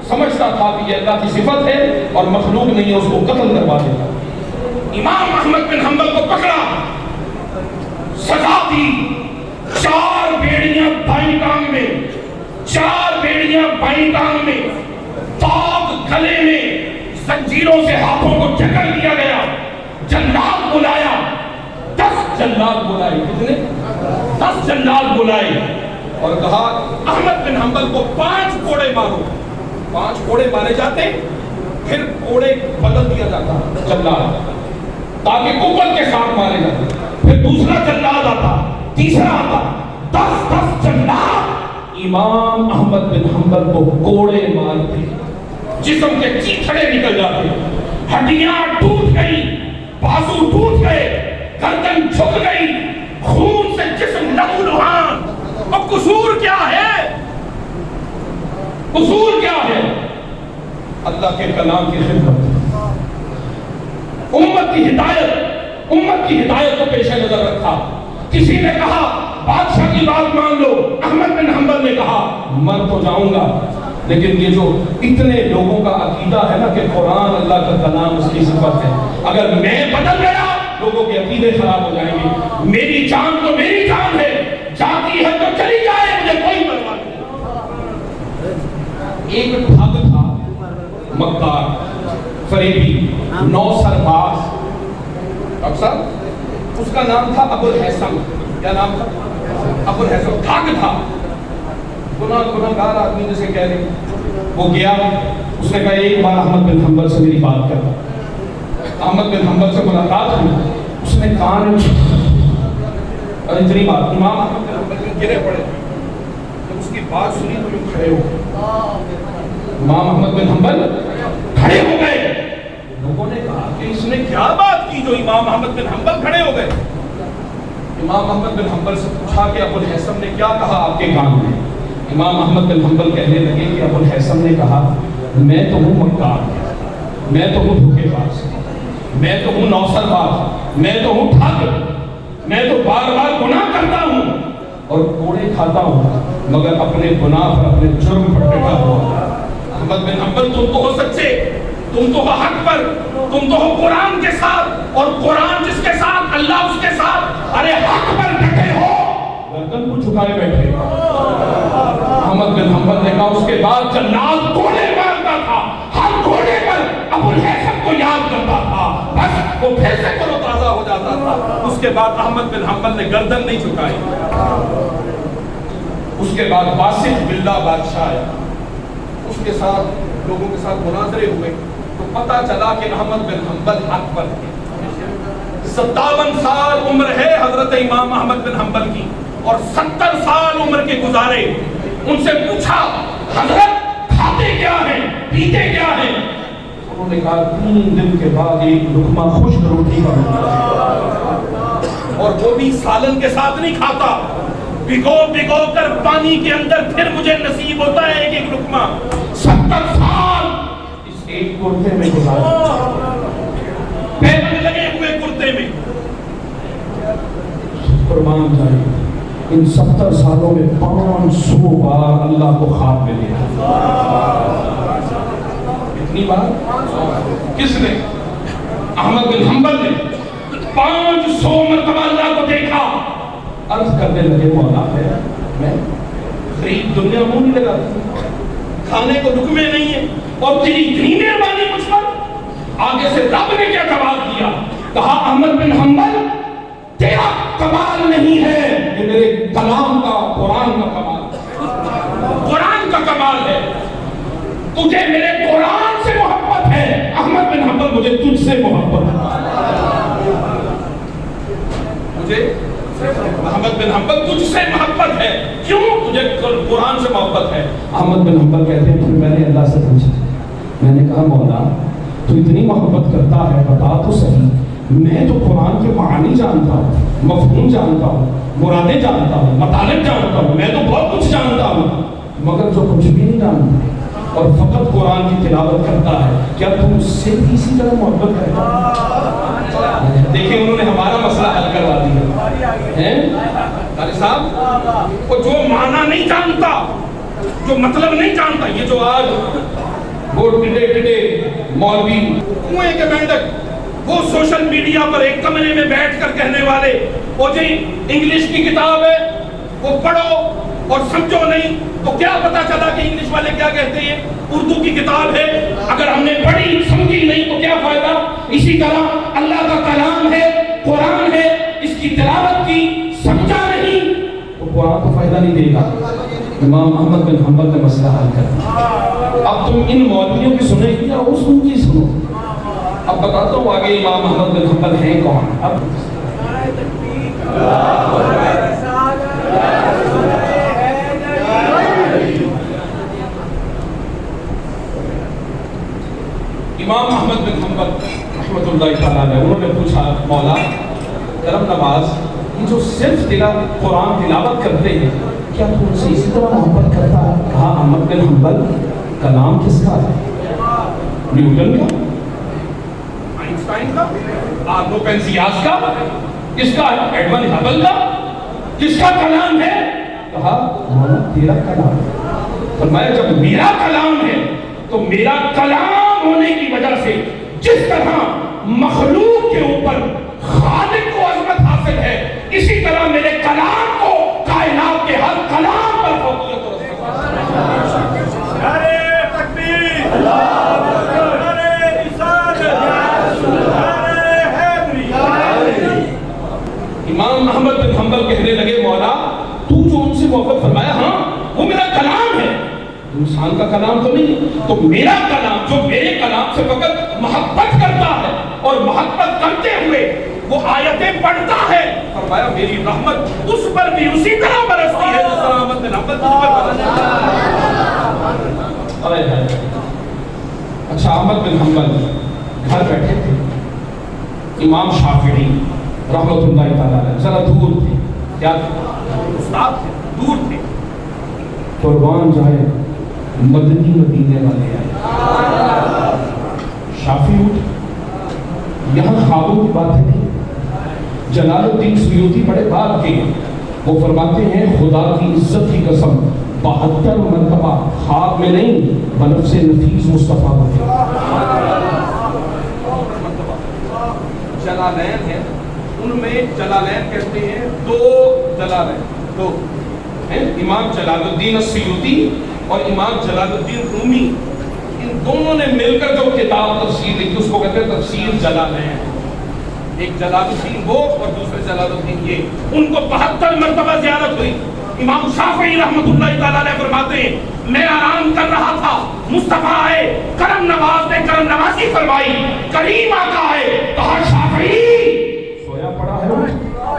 سمجھتا تھا کہ یہ اللہ کی صفت ہے اور مخلوق نہیں ہے، اس کو قتل کروا دیتا۔ امام احمد بن حنبل کو پکڑا، سزا دی، 4 بیڑیاں بائیں ٹانگ میں، 4 بیڑیاں بائیں ٹانگ میں، تاج گلے میں، زنجیروں سے ہاتھوں کو جکڑ دیا گیا، جلاد بلایا، 10 جلاد بلائے۔ کتنے؟ 10 جلاد بلائے، اور کہا احمد بن حنبل کو 5 کوڑے مارو۔ 5 کوڑے مارے جاتے، پھر کوڑے بدل دیا جاتا جلاد، تاکہ قوت کے ساتھ مارے جاتے، پھر دوسرا جلاد آتا، تیسرا آتا، 10 جلاد امام احمد بن حنبل کو کوڑے مارتے، جسم کے چیتھڑے نکل جاتے، ہڈیاں ٹوٹ گئی، بازو ٹوٹ گئے، گردن جھک گئی، خون سے جسم لہولہان۔ اب قصور کیا ہے؟ قصور کیا ہے؟ اللہ کے کلام کی خدمت، امت کی ہدایت کو پیش نظر رکھا۔ کسی نے کہا بادشاہ کی بات مان لو، احمد بن حنبل نے کہا مر تو جاؤں گا، لیکن یہ جو اتنے لوگوں کا عقیدہ ہے نا کہ قرآن اللہ کا کلام اس کی صفت ہے، اگر میں بدل گیا لوگوں کے عقیدے خراب ہو جائیں گے۔ میری جان تو میری جان ہے، جاتی ہے تو چلی جائے، مجھے کوئی پرواہ نہیں۔ ایک ٹھگ تھا مکار فریبی، 9 سرباز، اکثر اس کا نام تھا ابو الحسن۔ کیا نام تھا؟ ابو الحسن ٹھگ تھا، گناہگار آدمی جسے کہہ رہے ہیں. وہ گیا، اس نے کہا ایک بار احمد بن حنبل سے میری بات کر. احمد بن حنبل سے ملاقات ہوئی، اس نے کان اور اتنی بات. امام احمد بن حنبل گرے پڑے، جب اس کی بات سنی تو یوں کھڑے ہو گئے. امام احمد بن حنبل کھڑے ہو گئے. لوگوں نے کہا کہ اس نے کیا بات کی جو امام احمد بن حنبل کھڑے ہو گئے. امام احمد بن حنبل سے پوچھا کہ ابو الحسن نے کیا کہا آپ کے کان میں. امام احمد بن حنبل کہنے لگے کہ ابو الحسن نے کہا میں تو ہوں مکار، میں تو ہوں دھوکے باز، میں تو ہوں نوسر باز، میں تو ہوں ٹھگ، میں تو بار بار گناہ کرتا ہوں اور کوڑے کھاتا ہوں، مگر اپنے گناہ پر اپنے جرم پر ڈٹا ہوا. احمد بن حنبل تم تو ہو سچے، تم تو ہو حق پر، تم تو ہو قرآن کے ساتھ، اور قرآن جس کے ساتھ اللہ اس کے ساتھ. ارے حق پر ڈٹے ہو، گردن کو جھکائے بیٹھے. احمد بن حنبل نے کہا اس کے بعد جلاد کوڑے مارتا تھا، ہر کوڑے پر ابو الحسن کو یاد کرتا تھا، بس وہ پھر سے تر و تازہ ہو جاتا تھا. اس کے بعد احمد بن حنبل نے گردن نہیں جھکائی. اس کے بعد واسط باللہ بادشاہ آیا، اس کے ساتھ لوگوں کے ساتھ مناظرے ہوئے تو پتہ چلا کہ احمد بن حنبل حق پر تھے. 57 سال عمر ہے حضرت امام احمد بن حنبل کی، اور 70 سال عمر کے گزارے. ان سے پوچھا حضرت کھاتے کیا ہیں، پیتے کیا ہیں؟ انہوں نے کہا 3 دن کے بعد ایک لقمہ خشک روٹی کا ملتا، اور وہ بھی سالن کے ساتھ نہیں کھاتا، بھگو بھگو کر پانی کے اندر پھر مجھے نصیب ہوتا ہے ایک ایک لقمہ. 70 سال اس ایک کرتے میں گزارے، پیدل لگے ہوئے کرتے میں. قربان جائے ان 70 سالوں میں 500 بار اللہ کو خواب میں دیکھا. کتنی بار؟ کس نے؟ احمد بن حنبل نے 500 مرتبہ اللہ کو دیکھا. عرض کرنے لگے مولا میں غریب دنیا منہ نہیں لگاتی، کھانے کو لقمے نہیں ہیں، اور تیری اتنی مہربانی مجھ پر. آگے سے رب نے کیا جواب دیا؟ کہا احمد بن حنبل تیرا کمال نہیں ہے، یہ میرے کلام کا، قرآن کا کمال ہے. قرآن کا کمال ہے. تجھے میرے قرآن سے محبت ہے احمد بن حنبل، مجھے تجھ سے محبت ہے. مجھے احمد بن حنبل تجھ سے محبت ہے. کیوں؟ تجھے قرآن سے محبت ہے. احمد بن حنبل کہتے ہیں پھر میں نے اللہ سے پوچھا، میں نے کہا مولا تو اتنی محبت کرتا ہے، بتا تو صحیح، میں تو قرآن کے معانی جانتا ہوں، مفہوم جانتا ہوں، مرادیں جانتا ہوں، مطالب جانتا ہوں، میں تو بہت کچھ جانتا ہوں، مگر جو کچھ بھی نہیں جانتا اور فقط قرآن کی تلاوت کرتا ہے، کیا تم اس سے بھی اسی طرح محبت کرتا ہے؟ دیکھیں انہوں نے ہمارا مسئلہ حل کروا دیا. قاری صاحب وہ جو معنی نہیں جانتا، جو مطلب نہیں جانتا، یہ جو آج وہ ٹڈے مولوی کنویں کے مینڈک، وہ سوشل میڈیا پر ایک کمرے میں بیٹھ کر کہنے والے وہ جی انگلش کی کتاب ہے وہ پڑھو اور سمجھو نہیں، تو کیا پتا چلا کہ انگلش والے کیا کہتے ہیں؟ اردو کی کتاب ہے، اگر ہم نے پڑھی سمجھی نہیں تو کیا فائدہ. اسی طرح اللہ کا کلام ہے، قرآن ہے، اس کی تلاوت کی، سمجھا نہیں تو قرآن کو فائدہ نہیں دے گا. امام احمد بن حنبل نے مسئلہ حل کر. اب تم ان مولویوں کی سنیں گے یا اصول کی سنو؟ اب بتاتا ہوں آگے امام احمد بن حنبل ہیں کون. اب امام احمد بن حنبل رحمۃ اللہ تعالیٰ علیہ، انہوں نے پوچھا مولا کرم نواز، یہ جو صرف قرآن تلاوت کرتے ہیں کیا تو ان سے اسی طرح محبت کرتا ہے؟ کہا احمد بن حنبل کلام کس کا ہے؟ نیوٹن کا، آئنسٹائن کا، آرنو پینزیاس کا، کس کا ہے؟ ایڈون ہبل کا، کس کا کلام ہے؟ کہا مولا تیرا کلام ہے. فرمایا جب میرا کلام ہے تو میرا کلام ہونے کی وجہ سے جس طرح مخلوق کے اوپر خالق کو عظمت حاصل ہے، اسی طرح میرے کلام کو کائنات کے ہر کلام پر فوقیت اور عظمت. نعرہ تکبیر، نعرہ رسالت، نعرہ حیدری. امام احمد بن حنبل کہنے لگے مولا تو تو میرا کلام جو میرے کلام سے فقط محبت کرتا ہے اور محبت کرتے ہوئے وہ آیتیں پڑھتا ہے، فرمایا میری رحمت اس پر بھی اسی طرح برستی ہے جس طرح احمد بن حنبل تجھ پر برستی ہے۔ اچھا، احمد بن حنبل گھر بیٹھے تھے، امام شافعی رحمۃ اللہ تعالیٰ علیہ ذرا دور تھے، کیا استاد تھے، دور تھے، قربان جائے مدنی مدینے والے آئے، شافعی اٹھ، یہاں خوابوں کی باتیں نہیں، جلال الدین سیوطی بڑے بات کے وہ فرماتے ہیں خدا کی عزت کی قسم 72 مرتبہ خواب میں نہیں بنفس نفیس مصطفیٰ کو جلالین ہیں، ان میں جلالین کہتے ہیں دو جلالین، دو ہیں، امام جلال الدین السیوطی اور امام جلال الدین رومی، ان دونوں نے مل کر جو کتاب تفسیر لکھی اس کو کہتے ہیں تفسیر جلالین، ایک جلال الدین وہ اور دوسرے جلال الدین یہ، ان کو 72 مرتبہ زیارت ہوئی۔ امام شافعی رحمۃ اللہ تعالیٰ علیہ فرماتے ہیں میں آرام کر رہا تھا، مصطفیٰ آئے، کرم نواز نے کرم نوازی فرمائی، کریم آقا آئے، کہا شافعی سویا پڑا ہے،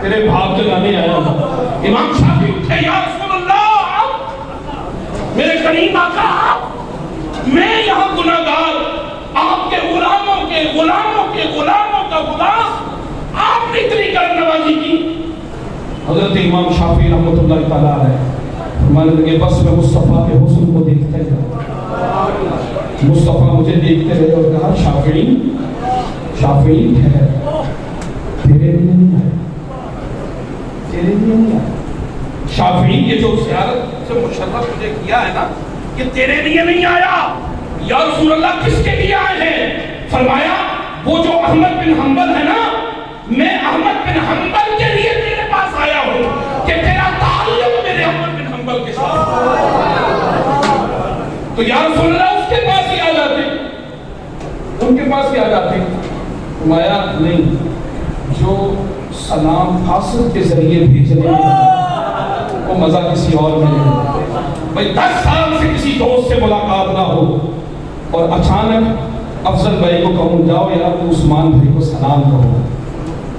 تیرے بھاگ جگانے آیا ہوں۔ امام شافعی اٹھے، یا رسول اللہ، میرے کریم آقا، میں یہاں گناہگار، آپ کے غلاموں کے غلاموں کے غلاموں کا غلام، آپ نے اتنی کرم نوازی کی۔ حضرت امام شافعی رحمۃ اللہ تعالیٰ علیہ فرمانے لگے بس میں مصطفیٰ کے حسن کو دیکھتے رہا، مصطفیٰ مجھے دیکھتے رہے اور کہا شافعی شافعی ٹھہر، تیرے لیے نہیں آیا، تیرے لیے نہیں آیا۔ شافعی یہ جو زیارت سے مشرف مجھے کیا ہے نا، یہ تیرے لیے نہیں آیا، یا رسول اللہ کس کے لیے آئے ہیں؟ فرمایا وہ جو احمد بن حنبل ہے نا، میں احمد بن حنبل کے لیے تیرے پاس آیا ہوں کہ تیرا تعلق میرے احمد بن حنبل کے ساتھ، تو یا رسول اللہ اس کے پاس ہی آ جاتے، ان کے پاس ہی آ جاتے۔ فرمایا نہیں، جو سلام قاصد کے ذریعے بھیجنے میں وہ مزہ کسی اور میں نہیں۔ بھئی 10 سال سے کسی دوست سے ملاقات نہ ہو اور اچانک افضل بھائی کو کہوں جاؤ یار عثمان بھائی کو سلام کہو،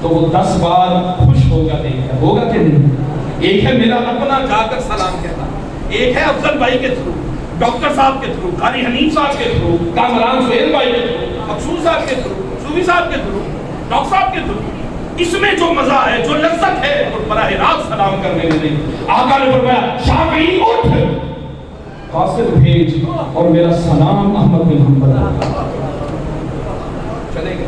تو وہ 10 بار خوش ہوگا، دیکھا ہوگا کہ نہیں؟ ایک ہے میرا اپنا جا کر سلام کہنا، ایک ہے افضل بھائی کے تھرو، ڈاکٹر صاحب کے تھرو، قاری حنیف صاحب کے تھرو، کامران سہیل بھائی کے تھرو، مقصود صاحب کے تھرو، صوفی صاحب کے تھرو، ڈاکٹر صاحب کے تھرو، اس میں جو مزہ ہے، جو لذت ہے، وہ براہ راست سلام کرنے میں نہیں۔ آقا نے فرمایا شافعی اٹھ، قاصد بھیج اور میرا سلام احمد بن حنبل چلے گئے۔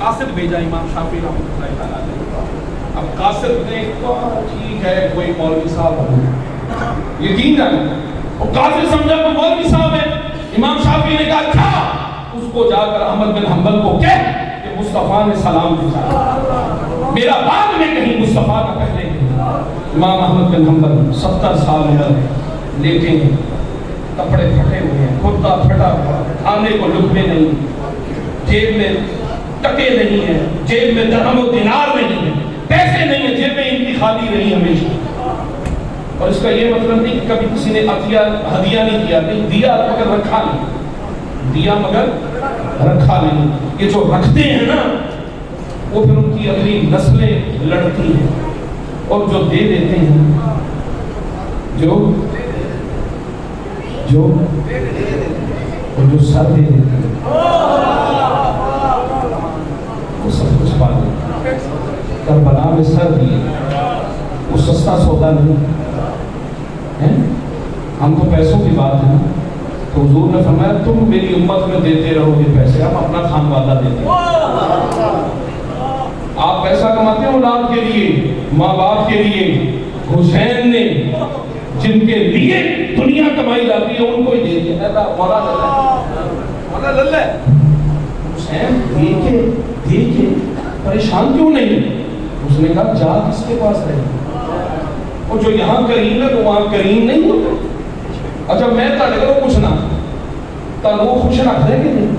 قاصد بھیجا امام شافعی رحمۃ اللہ تعالیٰ علیہ۔ اب قاصد نے کہا ٹھیک ہے کوئی مولوی صاحب ہے، یقین جانا، اور قاصد سمجھا کوئی مولوی صاحب ہے۔ امام شافعی نے کہا اچھا اس کو جا کر احمد بن حنبل کو کہہ کہ مصطفیٰ نے سلام بھیجا، میرا بعد میں کہیں مصطفیٰ کا پہلے کہیں۔ امام احمد بن حنبل 70 سال عمر ہے، لیٹے ہیں، کپڑے پھٹے ہوئے ہیں، کرتا پھٹا ہوا، کھانے کو لقمے نہیں، جیب میں ٹکے نہیں ہیں، جیب میں درہم و دینار نہیں ہے، پیسے نہیں ہیں، جیبیں ان کی خالی رہی ہمیشہ۔ اور اس کا یہ مطلب نہیں کہ کبھی کسی نے عطیہ ہدیہ نہیں کیا، نہیں دیا مگر رکھا نہیں، دیا مگر رکھا نہیں۔ یہ جو رکھتے ہیں نا وہ پھر ان کی اگلی نسلیں لڑتی ہیں، اور جو دے دیتے ہیں، جو سر دے دیتے ہیں وہ سب کچھ پا گئے۔ کربلا میں سر دیے، وہ سستا سودا نہیں ہے۔ ہم تو پیسوں کی بات ہے نا، تو حضور نے فرمایا تم میری امت میں دیتے رہو گے پیسے، ہم اپنا خانوادہ دیتے ہیں۔ آپ پیسہ کماتے ہیں اولاد کے لیے، ماں باپ کے لیے، حسین نے جن کے لیے دنیا کمائی جاتی ہے ان کو ہی دے دیا، مولا للہ حسین دیکھے پریشان کیوں نہیں؟ اس نے کہا جا کس کے پاس رہے، اور جو یہاں کریم ہے وہ وہاں کریم نہیں ہوتے۔ اچھا میں تاڑے کرو پوچھنا تانوں وہ خوش رکھ دیں گے نہیں؟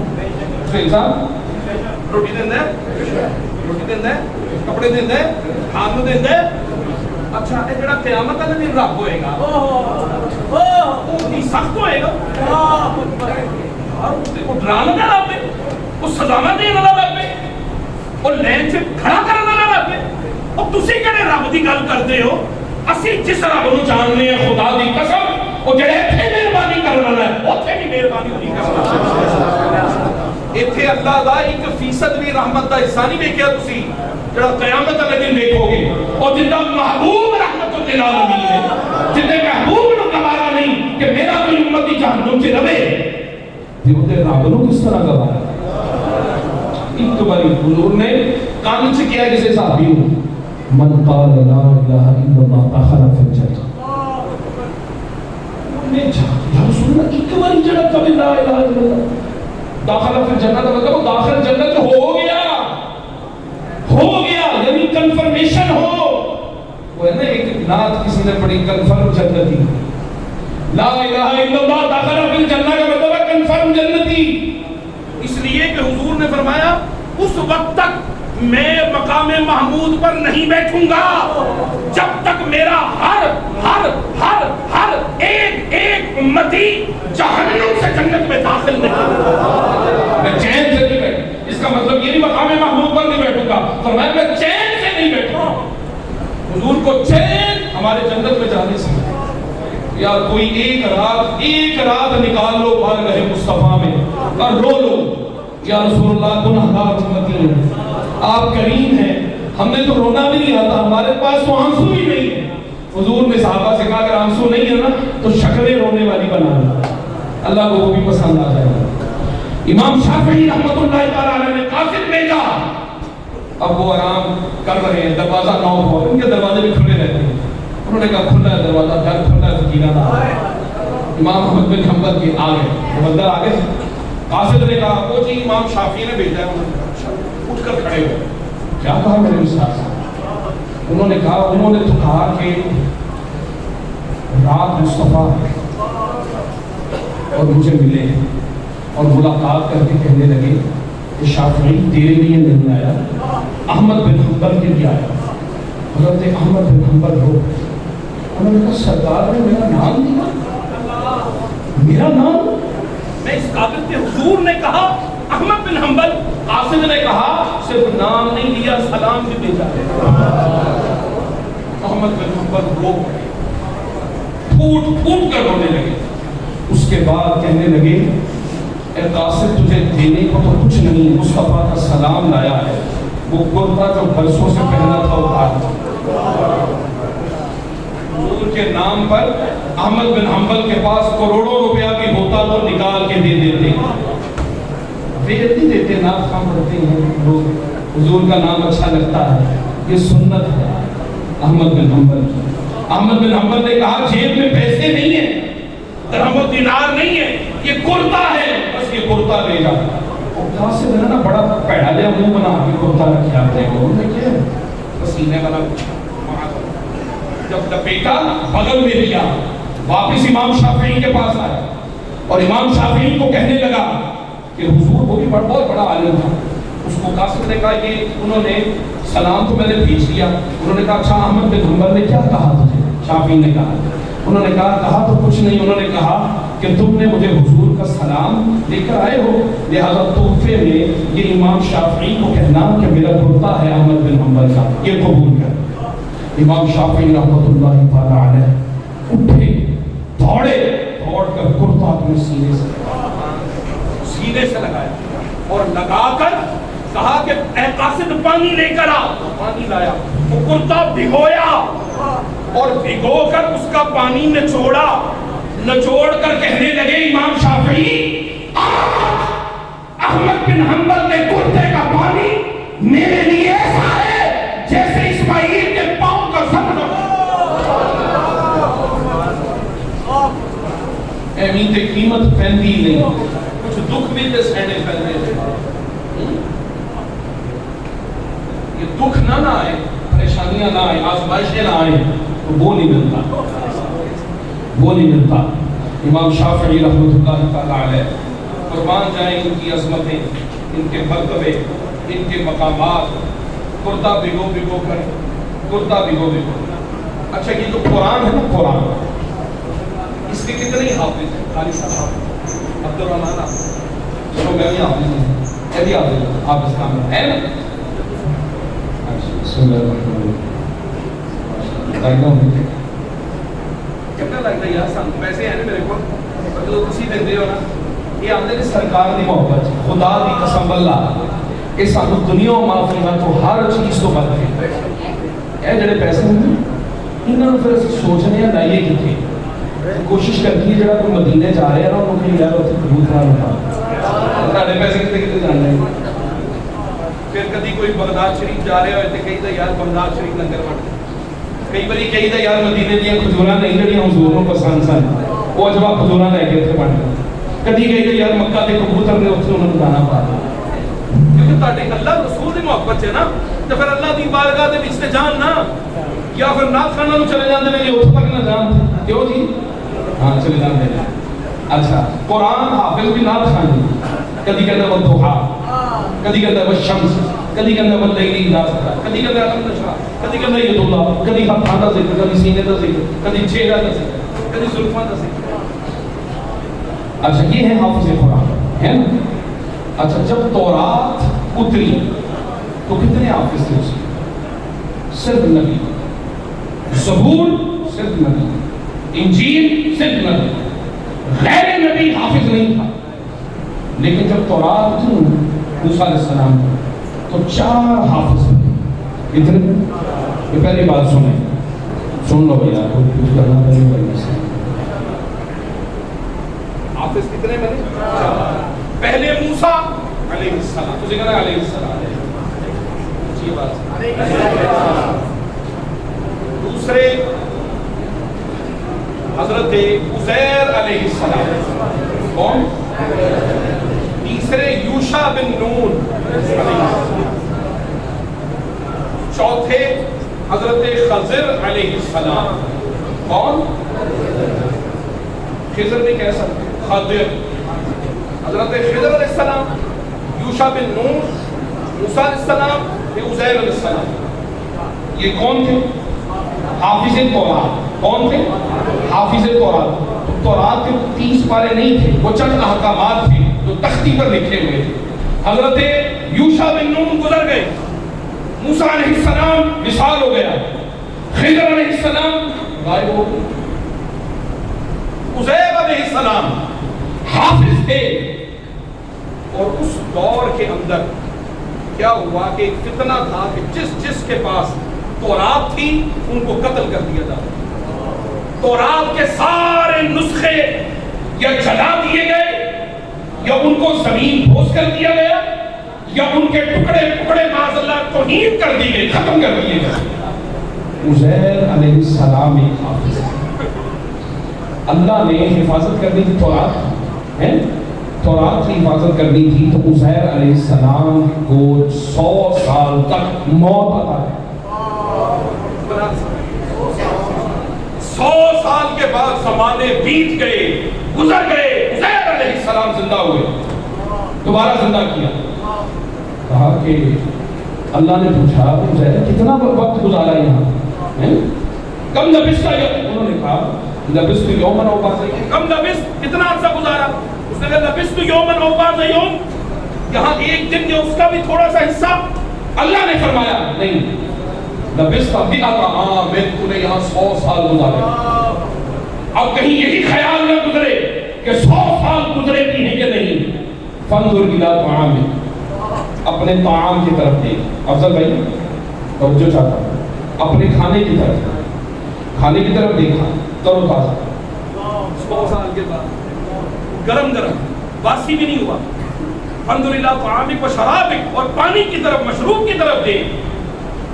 تو انسان روٹی دیں دے، روٹی دیں دے، کپڑے دیں دے، کھان دیں دے، اچھا یہ جڑا قیامت والے دن رب ہوئے گا وہ سخت ہوئے گا وہ ڈرانے والا رب ہے وہ سزاواں دینے والا رب ہے وہ لین سے کھڑا کرنے والا رب ہے اور تسی کہڑے رب دی گل کرتے ہو اسی جس رب نو جاننے ہیں خدا دی قسم وہ جڑے ایتھے مہربانی کرنے والا ہے اوتھے بھی مہربانی نہیں کرنا ایتھے اللہ دا 1% بھی رحمت دا حصہ نہیں ویکھیا تسی جڑا قیامت والے دن دیکھو گے اور جندا محبوب رحمت للعالمین ہے جندے محبوب نو گوارا نہیں کہ میرا کوئی امتی جہنم سے رہے تے او تے رب نو کس طرح گوارا ایک باری حضور نے کان سے کیا کسی صحابی ہو من قال لا الہ الا اللہ دخل فی الجنہ نے یا رسول اللہ ایک باری جڑا کبھی لا الہ الا اللہ داخل فی الجنہ کا مطلب داخل جنت ہو گیا یعنی کنفرمیشن ہو وہ ہے نا ایک نعت کسی نے پڑھی کنفرم جنتی لا الہ الا اللہ داخل فی الجنہ کا مطلب ہے کنفرم جنتی اس لیے کہ حضور نے فرمایا اس وقت تک میں مقام محمود پر نہیں بیٹھوں گا جب تک میرا ہر ہر ہر ہر ایک ایک امتی جہنم سے جنت میں داخل نہیں میں چین سے نہیں بیٹھوں اس کا مطلب یہ نہیں مقام محمود پر نہیں بیٹھوں گا فرمایا میں چین سے نہیں بیٹھوں حضور کو چین ہمارے جنت میں جانے سے یا کوئی ایک رات نکال لو بارگاہ مصطفیٰ میں اور رو لو یا رسول اللہ گناہگار امتی ہیں آپ کریم ہیں ہم نے تو رونا بھی نہیں آتا ہمارے پاس تو آنسو بھی نہیں ہے حضور نے صحابہ سے کہا اگر آنسو نہیں ہے نا تو شکلیں رونے والی بنا دیں اللہ کو وہ بھی پسند آ جائے گا امام شافعی رحمۃ اللہ تعالیٰ علیہ نے قاصد بھیجا اب وہ آرام کر رہے ہیں دروازہ نو ہو ان کے دروازے بھی کھلے رہتے ہیں انہوں نے کہا کھلا ہے دروازہ گھر کھلا ہے سکینہ نہ امام احمد بن حنبل کے آگے وہ بندر آگے قاصد نے کہا وہ جی امام شافعی نے بھیجا ہے اٹھ کر کھڑے ہوئے کیا کہا میرے استاد صاحب انہوں نے تو کہا کہ رات مصطفیٰ اور مجھے ملے اور ملاقات کر کے کہنے لگے کہ شافعی تیرے لیے نہیں آیا احمد بن حنبل کے لیے آیا حضرت احمد بن حنبل ہو انہوں نے کہا سرکار نے میرا نام دیا میرا نام میں اس قابل کے حضور نے کہا احمد بن حنبل قاصد نے کہا صرف نام نہیں لیا سلام بھی بھیجا احمد بن حنبل رو پڑے پھوٹ کر رونے لگے اس کے بعد کہنے لگے اے قاصد تجھے دینے کو تو کچھ نہیں مصطفیٰ کا سلام لایا ہے وہ کرتا جو برسوں سے پہنا تھا اتار حضور کے نام پر احمد بن حنبل کے پاس کروڑوں روپیہ بھی ہوتا تو نکال کے دے دیتے بیعت نہیں دیتے نعت خواہ پڑھتے ہیں لوگ حضور کا نام اچھا لگتا ہے یہ سنت ہے احمد بن حنبل کی احمد بن حنبل نے کہا جیب میں پیسے نہیں ہیں درہم و دینار نہیں ہے یہ کرتا ہے بس یہ کرتا لے جا کہاں سے میں نے نا بڑا پیڑا لیا منہ بنا کے کرتا رکھیا اپنے کو انہوں نے کیا پسینے والا جب لپیٹا بغل میں لیا واپس امام شافعی کے پاس آیا اور امام شافعی کو کہنے لگا کہ حضور وہ بھی بہت بڑا عالم تھا اس کو قاصد نے کہا کہ انہوں نے سلام تو میں نے بھیج دیا انہوں نے کہا اچھا احمد بن حنبل نے کیا کہا تجھے شافعی نے کہا انہوں نے کہا تو کچھ نہیں انہوں نے کہا کہ تم نے مجھے حضور کا سلام لے کر آئے ہو لہذا تحفے میں یہ امام شافعی کو کہنا کہ میرا کرتا ہے احمد بن حنبل کا یہ قبول کر امام شافعی رحمۃ اللہ تعالی علیہ اٹھے دوڑ کر کرتا اپنے سینے سے لگایا اور لگا کر کہا کہ اے قاصد پانی لے کر آ پانی لایا وہ کرتا بھگویا اور بھگو کر اس کا پانی نچوڑ کر کہنے لگے امام شافعی احمد بن حنبل کے کرتے کا پانی میرے لیے ایسا ہے جیسے اسماعیل کے پاؤں کا زمزم اہمیت قیمت پہنتی نہیں کچھ دکھ بھی تے سہنے پہنتے یہ دکھ نہ آئے پریشانیاں نہ آئے آزمائشیں نہ آئے تو وہ نہیں ملتا امام شافعی رحمۃ اللہ تعالی علیہ قربان جائیں ان کی عظمتیں ان کے مرتبے ان کے مقامات کرتا بھگو کر اچھا یہ جو قرآن ہے نا، قرآن اس کے کتنے حافظ ہیں؟ قاری صاحب عبد الرحمان حافظ، چلو میں بھی حافظ ہوں، یہ بھی حافظ کام ہے نا؟ بسم اللہ الرحمن الرحیم۔ کتنا لگتا ہے یار سان پیسے ہیں نا میرے کو، جو تسی دیندے ہو نا، یہ آندے نے سرکار دی محبت، خدا دی قسم اللہ یہ سانو دنیا و معافی میں تو ہر چیز تو بد ہے۔ اے جڑے پیسے ہیں انہوں نے پھر سوچنے ہیں لائیے کتنے، کوشش کرتی ہے جڑا کوئی مدینے جا رہے ہیں نا انہوں نے یار اتنے قبول کرا ہوتا سارے پیسے کتنے کتنے جان رہے ہیں۔ پھر کدی کوئی بغداد شریف جا رہے ہوئے تو کہیں تو یار بغداد شریف لنگر بن کئی باری کہیں تو یار مدینے دیا کھجوراں نہیں جڑیاں حضور نوں پسند سن وہ جب کھجوراں لے کے اتنے بن گئے، کدی کہیں تو یار مکہ کے کبوتر نے اتنے انہوں نے دانا پا دیا، کیونکہ تاڑے اللہ رسول دی محبت ہے نا، تو پھر اللہ دی بارگاہ دے وچ تے جان نا، یا پھر نات خانہ نو چلے جاندے نے، یہ اتنے تک نہ جان کیوں جی؟ ہاں چلے جاندے نے۔ اچھا قرآن حافظ بھی نات خانی، کدی کہتا ہے والضحیٰ، کدی کہتا ہے والشمس، کدی کہتا ہے واللیل اذا سجا، کدی کہتا ہے الم نشرح، کدی کہتا ہے ید اللہ، کدی ہاتھاں دا ذکر، کدی سینے دا ذکر، کدی چہرہ دا ذکر، کدی زلفاں دا ذکر۔ اچھا یہ ہے حافظ قرآن ہے نا؟ اچھا جب تورات اتری تو کتنے حافظ تھے اس کے؟ صرف نبی، زبور صرف نبی، انجیل صرف نبی، غیر نبی حافظ نہیں تھا۔ لیکن جب تورات اتری موسیٰ علیہ السلام تو 4 حافظ تھے۔ اتنے یہ پہلی بات سن لو بھیا، کچھ کرنا پہلے بھائی سے حافظ کتنے بنے؟ 4۔ پہلے موسیٰ علیہ السلام، تو ذکر ہے علیہ السلام، اچھی بات۔ دوسرے حضرت عزیر علیہ السلام، کون؟ تیسرے یوشع بن نون علیہ السلام، چوتھے حضرت خضر علیہ السلام، کون؟ خضر نہیں کہہ سکتے، خضر، حضرت خضر علیہ السلام، یوشع بن نون، موسیٰ علیہ السلام، پھر عزیر علیہ السلام۔ یہ کون تھے؟ حافظ تورات۔ کون تھے؟ حافظ تورات۔ تورات کے 30 پارے نہیں تھے، وہ چند احکامات تھے جو تختی پر لکھے ہوئے تھے۔ حضرت یوشع بن نون گزر گئے، موسیٰ علیہ السلام وصال ہو گیا، خضر علیہ السلام غائب ہو گئے، عزیر علیہ السلام حافظ تھے۔ اور اس دور کے اندر کیا ہوا کہ ایک فتنہ تھا کہ جس کے پاس تورات تھی ان کو قتل کر دیا جاتا، تورات کے سارے نسخے یا جلا دیے گئے یا ان کو زمین بوس کر دیا گیا یا ان کے ٹکڑے ٹکڑے معاذ اللہ توہین کر دی گئی، ختم کر دیے گئے۔ عزیر علیہ السلام ایک حافظ ہے، اللہ نے حفاظت کرنی تھی تورات ہے، تورات کی حفاظت کرنی تھی، تو عزیر علیہ السلام کو 100 سال تک موت عطا ہے۔ 100 سال کے بعد زمانے بیت گئے، گزر گئے، عزیر علیہ السلام زندہ ہوئے، دوبارہ زندہ کیا۔ کہا کہ اللہ نے پوچھا عزیر کتنا وقت گزارا یہاں، کم لبثت، انہوں نے کہا لبثت یوما او بعض یوم، کم لبثت کتنا عرصہ گزارا؟ اس نے کہا لبثت یوما او بعض یوم، یہاں ایک دن یا اس کا بھی تھوڑا سا حصہ۔ اللہ نے فرمایا نہیں، لبثت مئۃ عام، تو نے یہاں 100 سال گزارے۔ اب کہیں یہی خیال نہ گزرے کہ 100 سال گزرے بھی ہیں کہ نہیں، فانظر الی طعامک، اپنے طعام کی طرف دیکھ۔ افضل بھائی توجہ چاہتا ہوں، اپنے کھانے کی طرف دیکھا، تر و تازہ 100 سال کے بعد گرم باسی بھی نہیں ہوا۔ فانظر الی طعامک و شرابک، اور پانی کی طرف، مشروب کی طرف دیکھ،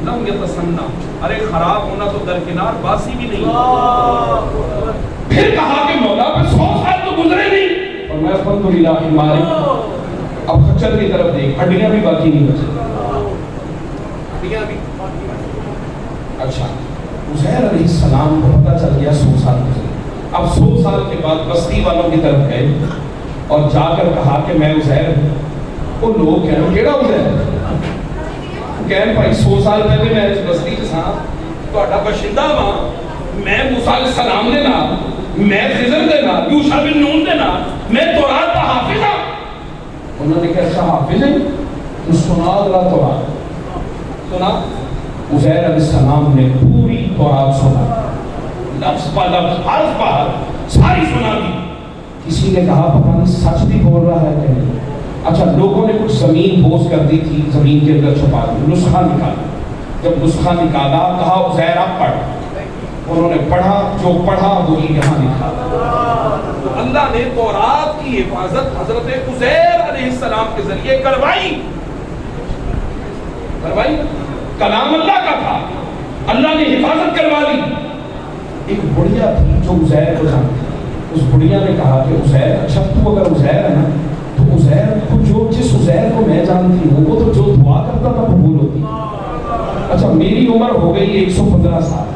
لم یتسنہ، ارے خراب ہونا تو درکنار، باسی بھی نہیں۔ پھر کہا کہ مولا پہ 100 سال تو گزرے نہیں، اور میں فانظر الی حمارک، اب خچر کی طرف دیکھ، ہڈیاں بھی باقی نہیں بچی، ہڈیاں بھی۔ اچھا عزیر علیہ السلام کو پتہ چل گیا 100 سال گزرے۔ اب 100 سال کے بعد بستی والوں کی طرف گئے اور جا کر کہا کہ میں عزیر ہوں۔ وہ لوگ کہہ رہے کیڑا عزیر؟ کہن بھائی 100 سال پہلے میں اس بستی کے ساتھ تو باشندہ وہاں، میں موسیٰ علیہ السلام دینا، میں خضر دینا، یوشع بن نون دینا، میں تورات کا حافظ ہوں۔ انہوں نے کہا اچھا حافظ ہے تو سنا ذرا تورات۔ سنا؟ عزیر علیہ السلام نے پوری تورات سنا، لفظ پا لفظ، حرف پا حرف ساری سنا دی۔ کسی نے کہا پتہ نہیں سچ بھی بول رہا ہے کہ نہیں۔ اچھا لوگوں نے کچھ زمین بوس کر دی تھی، زمین کے اندر چھپا دی، نسخہ نکالا۔ جب نسخہ نکالا کہا عزیر آپ پڑھ، انہوں نے پڑھا، جو پڑھا وہی یہاں لکھا۔ اللہ نے تورات کی حفاظت حضرت عزیر علیہ السلام کے ذریعے کروائی۔ کلام اللہ کا تھا، اللہ نے حفاظت کروا لی۔ ایک بڑھیا تھی جو عزیر کو جانتی، اس بڑھیا نے کہا کہ عزیر اچھا تو اگر عزیر ہے نا تو عزیر کو جس عزیر کو میں جانتی ہوں وہ تو جو دعا کرتا تھا قبول ہوتی۔ اچھا میری عمر ہو گئی 115 سال،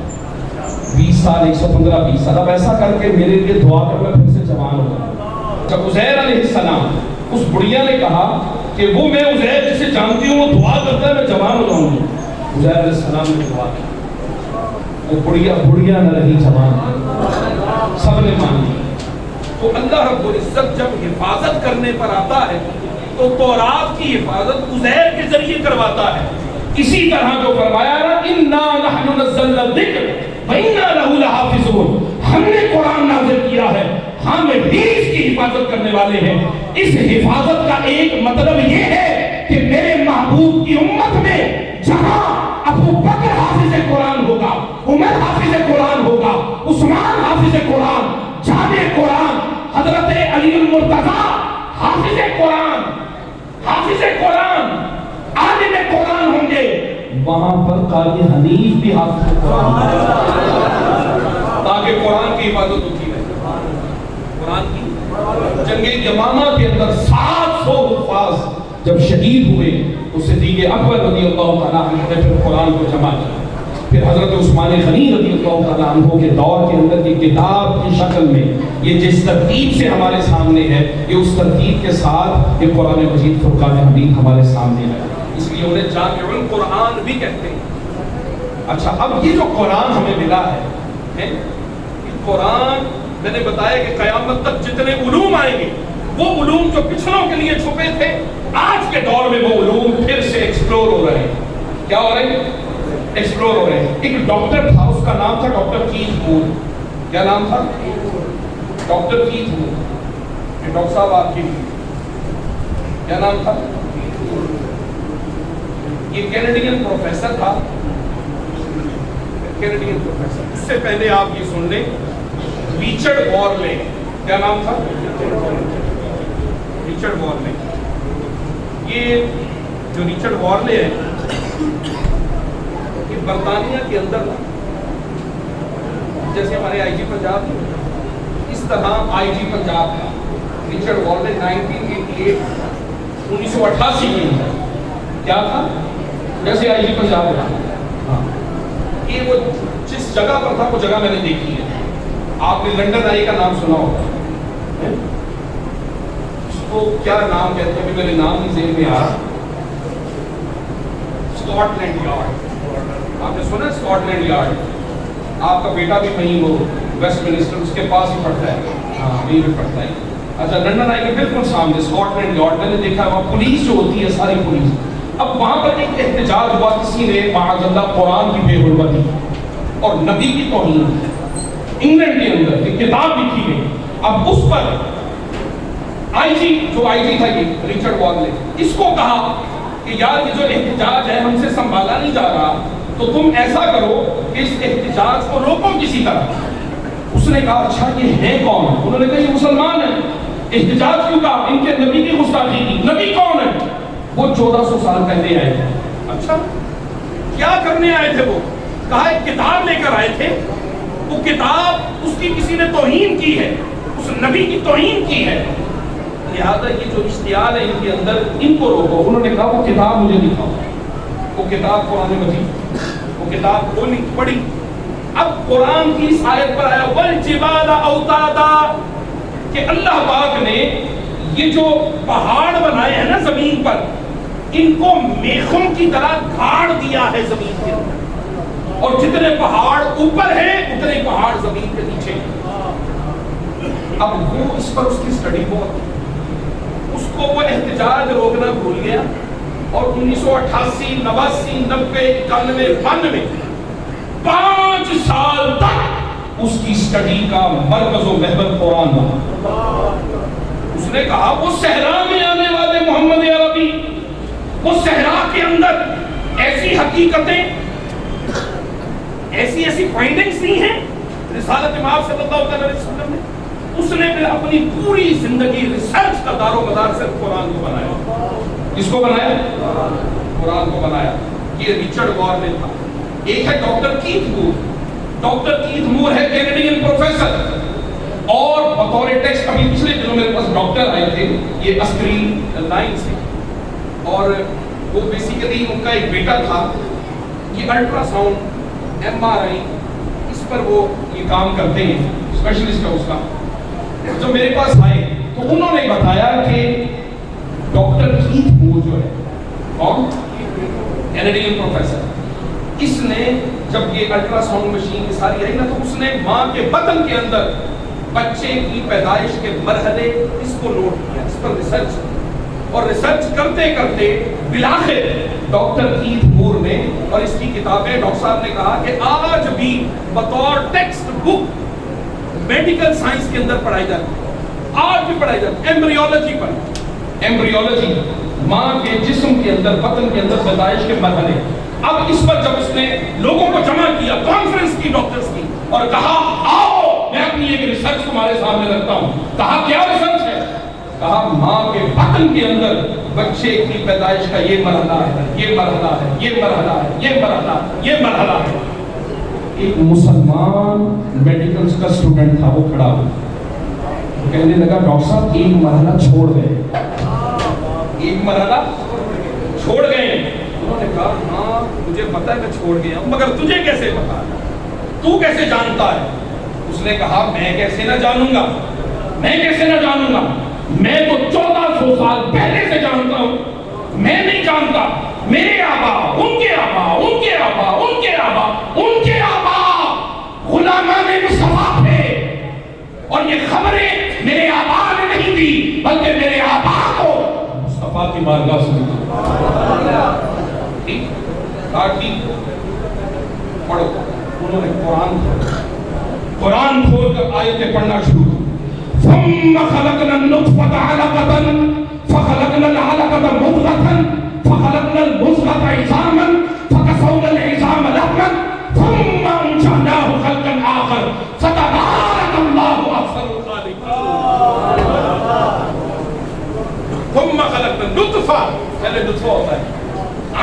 20 سال 115 20 سال، اب ایسا کر کے میرے لیے دعا کر میں پھر سے جوان ہو گیا۔ جب عزیر علیہ السلام، اس بڑھیا نے کہا کہ وہ میں عزیر جسے جانتی ہوں وہ دعا کرتا ہے میں جوان ہو جاؤں گی۔ عزیر علیہ السلام نے دعا کی، وہ بڑھیا نہ رہی، جوان سب نے مان لی۔ تو اللہ رب العزت جب حفاظت کرنے پر آتا ہے تو تورات کی حفاظت عزیر کے ذریعے کرواتا ہے۔ اسی طرح جو فرمایا نا اِنَّا نَحْنُ نَزَّلْنَا الذِّكْرَ وَإِنَّا لَهُ لَحَافِظُونَ، ہم نے قرآن نازل کیا ہے، ہم بھی اس کی حفاظت کرنے والے ہیں۔ اس حفاظت کا ایک مطلب یہ ہے کہ میرے محبوب کی امت میں جہاں ابو بکر حافظ قرآن ہوگا، عمر حافظ قرآن ہوگا، عثمان حافظ قرآن، جامع قرآن، حضرت علی المرتضیٰ حافظ قرآن، عالم قرآن ہوں گے، وہاں پر قاضی حنیف بھی حافظ قرآن تاکہ قرآن کی حفاظت ہوتی ہے۔ قرآن کی جنگ یمامہ کے اندر 700 حفاظ جب شہید ہوئے تو صدیق اکبر رضی اللہ تعالیٰ عنہ نے پھر قرآن کو جمع کیا۔ پھر حضرت عثمان غنی رضی اللہ تعالیٰ عنہ کے دور کے اندر کی کتاب کی شکل میں یہ جس ترتیب سے ہمارے سامنے ہے، یہ اس ترتیب کے ساتھ یہ قرآن مجید فرقان حمید ہمارے سامنے ہے، اس لیے انہیں جامع القرآن بھی کہتے ہیں۔ اچھا اب یہ جو قرآن ہمیں ملا ہے، یہ قرآن میں نے بتایا کہ قیامت تک جتنے علوم آئیں گے وہ علوم جو پچھلوں کے لیے چھپے تھے آج کے دور میں وہ علوم پھر سے ایکسپلور ہو رہے ہیں۔ کیا ہو رہے ہیں؟ ایکسپلور ہو رہے ہیں۔ ایک ڈاکٹر تھا، اس کا نام تھا ڈاکٹر کیتھ مور۔ کیا نام تھا؟ ڈاکٹر کیتھ مور۔ یہ ڈاکٹر صاحب آپ کی کیا نام تھا؟ یہ کینیڈین پروفیسر تھا، کینیڈین پروفیسر۔ اس سے پہلے آپ یہ سن لیں، ریچرڈ وارلے۔ کیا نام تھا؟ ریچرڈ وارلے۔ یہ جو ریچرڈ وارلے ہے یہ برطانیہ کے اندر جیسے ہمارے آئی جی پنجاب اس طرح آئی جی پنجاب تھا۔ ریچرڈ وارلے 1988 1988 میں کیا تھا؟ جیسے آئی جی پنجاب تھا۔ یہ وہ جس جگہ پر تھا وہ جگہ میں نے دیکھی ہے۔ آپ نے لنڈن آئی کا نام سنا ہوگا، اس کو کیا نام کہتے ہیں؟ میرے نام نہیں ذہن میں آ رہا۔ اسکاٹ لینڈ یارڈ، آپ نے سنا اسکاٹ لینڈ یارڈ؟ آپ کا بیٹا بھی وہیں وہ ویسٹ منسٹر اس کے پاس ہی پڑھتا ہے، ہاں وہیں پہ پڑھتا ہے۔ اچھا لنڈن آئی کے بالکل سامنے اسکاٹ لینڈ یارڈ میں نے دیکھا وہاں پولیس جو ہوتی ہے ساری پولیس۔ اب وہاں پر ایک احتجاج ہوا، کسی نے معاذ اللہ قرآن کی بے حرمتی اور نبی کی توہین، انگلینڈ کے اندر ایک کتاب لکھی گئی۔ اب اس پر آئی جی جو آئی جی تھا یہ ریچرڈ وارلے، اس کو کہا کہ یار یہ جو احتجاج ہے ہم سے سنبھالا نہیں جا رہا، تو تم ایسا کرو کہ اس احتجاج کو روکو کسی طرح۔ اس نے کہا اچھا یہ ہے کون؟ انہوں نے کہا یہ مسلمان ہیں، احتجاج کیوں کہا؟ ان کے نبی کی گستاخی کی۔ نبی کون ہے؟ وہ 1400 سال پہلے آئے تھے۔ اچھا کیا کرنے آئے تھے وہ؟ کہا ایک کتاب لے کر آئے تھے، وہ کتاب اس کی کسی نے توہین کی ہے، اس نبی کی توہین کی ہے، لہذا یہ جو اشتعال ہے ان کے اندر ان کو روکو۔ انہوں نے کہا وہ کتاب مجھے دکھاؤ۔ وہ کتاب قرآن مجید، وہ کتاب کھولی پڑھی۔ اب قرآن کی اس آیت پر آیا والجبال اوتادا، کہ اللہ پاک نے یہ جو پہاڑ بنائے ہیں نا زمین پر، ان کو میخوں کی طرح گھاڑ دیا ہے زمین کے اندر، اور جتنے پہاڑ اوپر ہیں اتنے پہاڑ زمین کے نیچے ہیں. اب وہ اس پر اس کی اسٹڈی بہت، اس کو وہ احتجاج روکنا بھول گیا اور 1988 89 90 91 92 5 سال تک اس کی اسٹڈی کا مرکز و محور قرآن رہا. اس نے کہا وہ صحرا میں آنے والے محمد عربی، وہ صحرا کے اندر ایسی حقیقتیں، ایسی فائنڈنگز نہیں ہیں رسالت امام صلی اللہ علیہ وسلم نے. اس نے پھر اپنی پوری زندگی ریسرچ کا دار و مدار صرف قرآن کو بنایا. کس کو بنایا؟ قرآن کو بنایا. یہ ریچرڈ گارنر تھا. ایک ہے ڈاکٹر کیتھ مور. ڈاکٹر کیتھ مور ہے کینیڈین پروفیسر، اور بطور ٹیکسٹ ابھی پچھلے دنوں میرے پاس ڈاکٹر آئے تھے یہ اسکرین لائن سے، اور وہ بیسیکلی ان کا ایک بیٹا تھا، یہ الٹرا ساؤنڈ MRI اس پر وہ یہ کام کرتے ہیں، اسپیشلسٹ ہے اس کا. جو میرے پاس آئے تو انہوں نے بتایا کہ ڈاکٹر کیتھ مور جو ہے کون کینیڈین پروفیسر، اس نے جب یہ الٹرا ساؤنڈ مشین کی ساری آئی نا تو اس نے ماں کے بطن کے اندر بچے کی پیدائش کے مرحلے اس کو نوٹ کیا، اس پر ریسرچ، اور ریسرچ کرتے کرتے بلاخر ڈاکٹر کیتھ مور نے، اور اس کی کتابیں ڈاکٹر صاحب نے کہا کہ آج بھی بطور ٹیکسٹ بک میڈیکل سائنس کے اندر پڑھائی جاتی ہے، آج بھی پڑھائی جاتی ہے. ایمبریولوجی پر، ایمبریولوجی ماں کے جسم کے اندر بطن کے اندر پیدائش کے مرحلے. اب اس پر جب اس نے لوگوں کو جمع کیا، کانفرنس کی ڈاکٹرز کی، اور کہا آؤ میں اپنی ایک ریسرچ تمہارے سامنے رکھتا ہوں. کہا کیا ریسرچ ہے؟ کہا ماں کے بطن کے اندر بچے کی پیدائش کا یہ مرحلہ ہے، یہ مرحلہ ہے، یہ مرحلہ ہے، یہ مرحلہ، یہ مرحلہ ہے. ایک مسلمان میڈیکل کا اسٹوڈنٹ تھا، وہ کھڑا ہوا کہنے لگا ڈاکٹر صاحب ایک مرحلہ چھوڑ گئے، ایک مرحلہ چھوڑ گئے. انہوں نے کہا ہاں مجھے پتا ہے میں چھوڑ گیا ہوں، مگر تجھے کیسے پتا ہے، تو کیسے جانتا ہے؟ اس نے کہا میں کیسے نہ جانوں گا، میں کیسے نہ جانوں گا، میں تو 1400 سال پہلے سے جانتا ہوں. میں نہیں جانتا، میرے آبا، ان کے آبا، ان کے آبا، ان کے آبا، ان کے آبا غلامان مصطفیٰ تھے، اور یہ خبریں میرے آبا نے نہیں دی بلکہ میرے آبا کو مصطفیٰ کی بارگاہ سے دی. ٹھیک پڑھو. انہوں نے قرآن کھول کر آیتیں پڑھنا شروع کی. ثم خلقنا النطفة علقة فخلقنا العلقة مضغة فخلقنا المضغة عظاما فكسونا العظام لحما ثم انشأناه خلقا آخر فتبارك الله أحسن الخالقين. ثم خلقنا النطفة، پہلے نطفہ ہوتا ہے،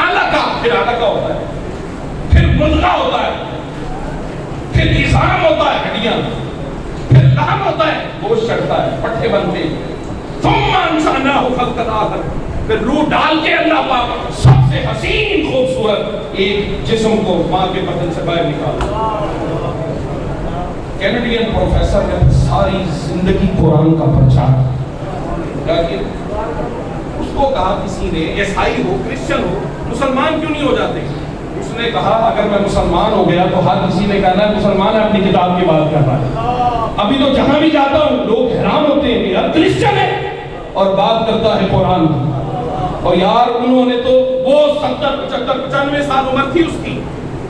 علقہ پھر علقہ ہوتا ہے، پھر مضغہ ہوتا ہے، پھر عظام ہوتا ہے ہڈیاں، پھر لحم ہوتا ہے گوشت چڑھتا ہے پٹھے بنتے ہیں. ثم انشأناه خلقا آخر، پھر روح ڈال کے اللہ پاک سب سے حسین خوبصورت ایک جسم کو ماں کے بدن سے باہر نکالا. کینیڈین پروفیسر نے ساری زندگی قرآن کا پرچار کیا کیا. اس کو کہا کسی نے عیسائی ہو کرسچن ہو مسلمان کیوں نہیں ہو جاتے؟ اس نے کہا اگر میں مسلمان ہو گیا تو ہر کسی نے کہنا ہے مسلمان ہے اپنی کتاب کی بات کر رہا ہے. ابھی تو جہاں بھی جاتا ہوں لوگ حیران ہوتے ہیں کہ یار کرسچن ہے اور بات کرتا ہے قرآن کی. اور یار انہوں نے تو وہ 70 75 95 سال عمر تھی اس کی،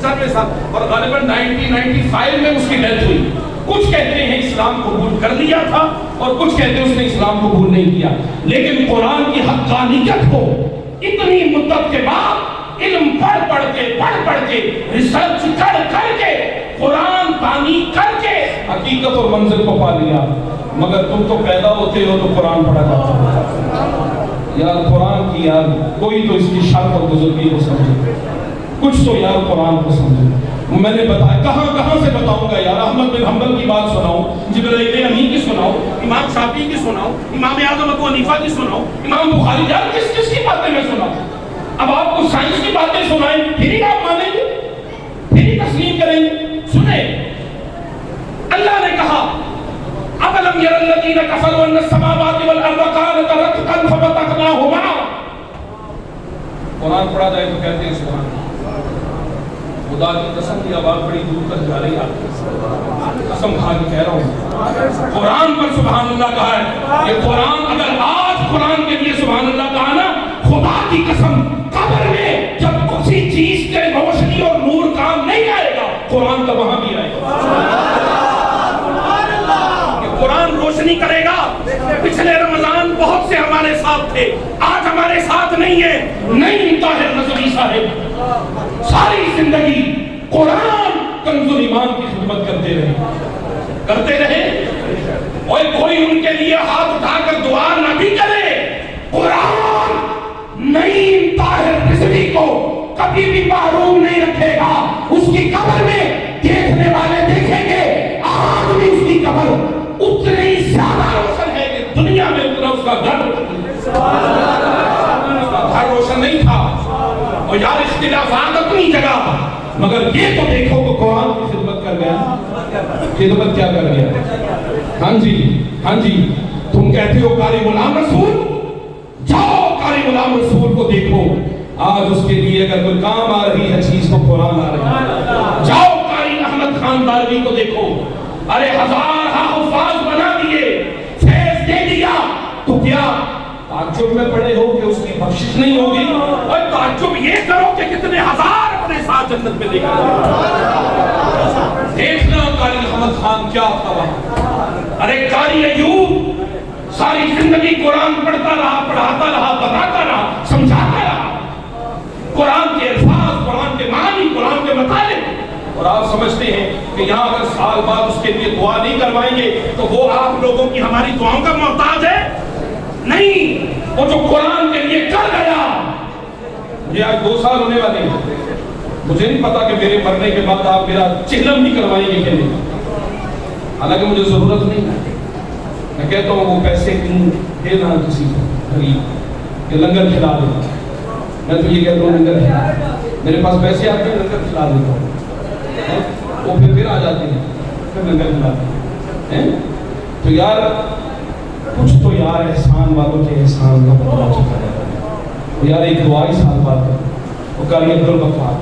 95 سال، اور غالباً 1995 میں اس کی ڈیتھ ہوئی. کچھ کہتے ہیں اسلام قبول کر لیا تھا اور کچھ کہتے ہیں اس نے اسلام قبول نہیں کیا. لیکن قرآن کی حقانیت کو اتنی مدت کے بعد علم پڑھ کے ریسرچ کر کے قرآن پانی کر کے حقیقت اور منزل کو پا لیا. مگر تم تو پیدا ہوتے ہو تو قرآن پڑھا جاتا ہے. یار قرآن کی یار کوئی تو اس کی شرط اور بزرگی کو سمجھے، کچھ تو یار قرآن کو سمجھے. میں نے بتایا کہاں سے بتاؤں گا یار. احمد بن حنبل کی بات سناؤں، جبرائیل امین کی سناؤں، امام شافعی کی سناؤں، امام اعظم ابو حنیفہ کی سناؤں، امام بخاری، یار کس کی باتیں میں سناؤں؟ اب آپ کو سائنس کی باتیں سنائیں پھر ہی آپ مانیں گے، پھر ہی تسلیم کریں گے. سنیں اللہ نے کہا اَوَلَمْ يَرَ الَّذِينَ كَفَرُوا أَنَّ السَّمَاوَاتِ وَالْأَرْضَ كَانَتَا رَتْقًا فَفَتَقْنَاهُمَا. قرآن پڑھا جائے تو کہتے ہیں سبحان اللہ. خدا کی قسم کی آواز بڑی دور تک جا رہی ہے، قسم کھا کے کہہ رہا ہوں، قرآن پر سبحان اللہ کہا ہے۔ یہ قرآن اگر آج قرآن کے لیے سبحان اللہ کہا نا، خدا کی قسم قبر میں جب کسی چیز کے روشنی اور نور کام نہیں آئے گا، قرآن کا وہاں بھی آئے گا۔ یہ قرآن روشنی کرے گا۔ پچھلے رمضان بہت سے ہمارے ساتھ تھے، آج ہمارے ساتھ نہیں ہے۔ نہیں طاہر نظری صاحب ساری زندگی قرآن کنز ایمان کی خدمت کرتے رہے اور کوئی ان کے لیے ہاتھ اٹھا کر دعا نہ بھی کرے، قرآن نعیم طاہر نظری کو کبھی بھی محروم نہیں رکھے گا۔ اس کی قبر میں دیکھنے والے دیکھیں گے، آج بھی اس کی قبر اتنی زیادہ روشن ہے کہ دنیا میں اتنا اس کا گھر روشن نہیں تھا۔ اور یار اختلافات اپنی جگہ، مگر یہ تو دیکھو کہ قرآن کی خدمت کر گیا۔ خدمت کیا کر گیا؟ ہاں جی تم کہتے ہو قاری غلام رسول، جاؤ قاری غلام رسول کو دیکھو، آج اس کے لیے اگر کوئی کام آ رہی ہے چیز تو قرآن آ رہی ہے۔ جاؤ قاری احمد خان داروی کو دیکھو، ارے ہزار حفاظ بنا دیے، فیض دے دیا، تو کیا تعجب میں پڑے ہو کہ اس کی بخشش نہیں ہوگی؟ اور تعجب یہ کرو کہ کتنے ہزار اپنے ساتھ جنت میں لے کر دیکھنا قاری احمد خان کیا تھا۔ ارے قاری ایوب ساری زندگی قرآن پڑھتا رہا، پڑھاتا رہا، بتاتا رہا، سمجھاتا رہا، قرآن کے الفاظ، قرآن کے معنی، قرآن کے مطالب، اور آپ سمجھتے ہیں کہ یہاں اگر سال بعد اس کے لیے دعا نہیں کروائیں گے تو وہ آپ لوگوں کی ہماری دعاؤں کا محتاج ہے؟ نہیں، وہ جو قرآن کے لیے کر گیا۔ مجھے آج 2 سال ہونے والے ہیں، مجھے نہیں پتا کہ میرے مرنے کے بعد آپ میرا چہلم بھی کروائیں گے کہ نہیں، حالانکہ مجھے ضرورت نہیں ہے۔ میں کہتا ہوں وہ پیسے کیوں دینا کسی کو غریب، کہ لنگر کھلا دیتا، میں تو یہ کہتا ہوں لنگر کھلا، میرے پاس پیسے آتے ہیں لنگر کھلا دیتا ہوں، وہ پھر آ جاتے ہیں، پھر لنگر کھلاتے ہیں۔ تو یار کچھ تو یار احسان والوں کے احسان کا بدلا چکا ہے یار۔ ایک دعائی سال بعد وہ قاری عبدالغفار،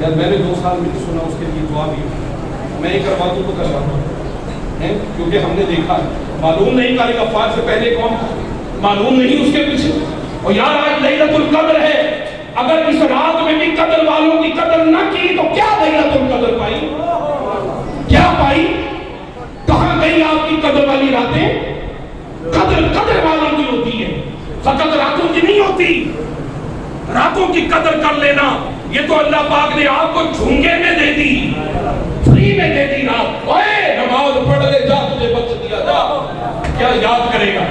یار میں نے 2 سال میں سنا اس کے لیے دعا بھی، میں ہی کروا دوں تو کرواتا ہوں، کیونکہ ہم نے دیکھا ہے، معلوم نہیں قاری غفار سے پہلے کون تھا، معلوم نہیں اس کے پیچھے۔ اور یار آج لیلۃ القدر ہے، اگر اس رات میں بھی قدر والوں کی قدر نہ کی تو کیا لیلۃ القدر پائی؟ کیا پائی؟ کہاں گئی آپ کی قدر والی راتیں؟ قدر والوں کی ہوتی ہے، فقط راتوں کی نہیں ہوتی۔ راتوں کی قدر کر لینا، یہ تو اللہ پاک نے آپ کو جھونگے میں دے دی، فری میں دے دی رات۔ اوے نماز پڑھ لے جا، تجھے بخش دیا جا، کیا یاد کرے گا؟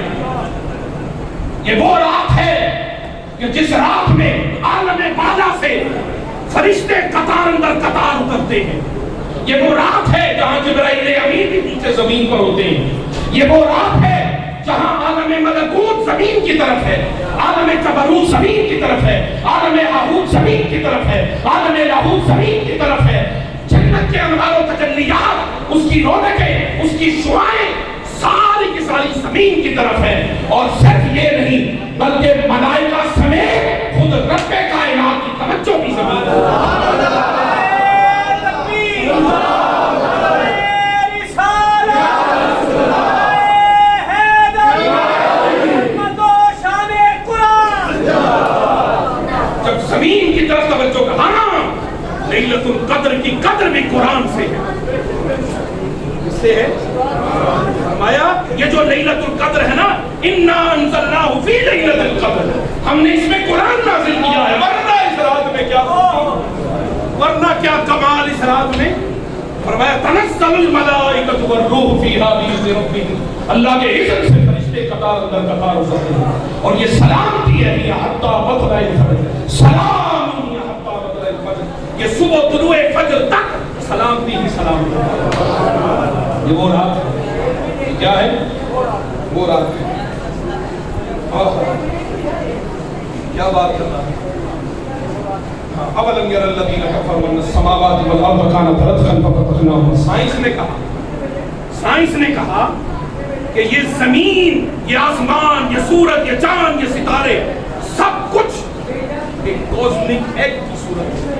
یہ وہ رات ہے کہ جس رات میں عالم بالا سے فرشتے قطار اندر قطار اترتے ہیں۔ یہ وہ رات ہے جہاں جبرائیل امین بھی نیچے زمین پر ہوتے ہیں۔ یہ وہ رات ہے جہاں عالم ملکوت زمین کی طرف ہے، عالم جبروت زمین کی طرف ہے، عالم ہاہوت زمین کی طرف ہے، عالم لاہوت زمین کی طرف ہے۔ جنت کے انوار و تجلیات، اس کی رونقیں، اس کی شعائیں ساری کی ساری زمین کی طرف ہے۔ اور صرف یہ نہیں بلکہ ملائکہ سمیت خود رب کائنات کی توجہ بھی زمین ہے۔ زمین کی طرف توجہ کا، ہاں لیلۃ القدر کی قدر بھی قرآن سے ہے۔ کس سے ہے؟ فرمایا یہ جو لیلۃ القدر ہے نا، انا انزلناہ فی لیلۃ القدر، ہم نے اس میں قرآن نازل کیا ہے، ورنہ اس رات میں کیا ورنہ کیا کمال اس رات میں۔ فرمایا تنزل الملائکۃ والروح فیہا بإذن ربہم، اللہ کے اذن سے فرشتے قطار اندر قطار اترتے ہیں۔ اور یہ سلامتی ہے یا حتی مطلع الفجر، سلام یا حتی مطلع الفجر، یہ صبح طلوع فجر تک سلامتی ہی سلامتی ہے۔ یہ وہ رات ہے، کیا ہے وہ رات ہے۔ کیا بات کرنا ہے۔ اولم یر الذین کفروا ان السماوات والارض کانتا رتقا ففتقناہما، سائنس نے کہا کہ یہ زمین، یہ آسمان، یہ سورج، یہ چاند، یہ ستارے، سب کچھ ایک کوزمک ایگ کی صورت ہے،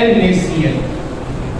NaCl,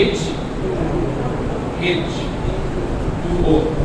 H2O,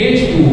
H2O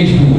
H2O।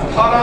18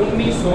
1900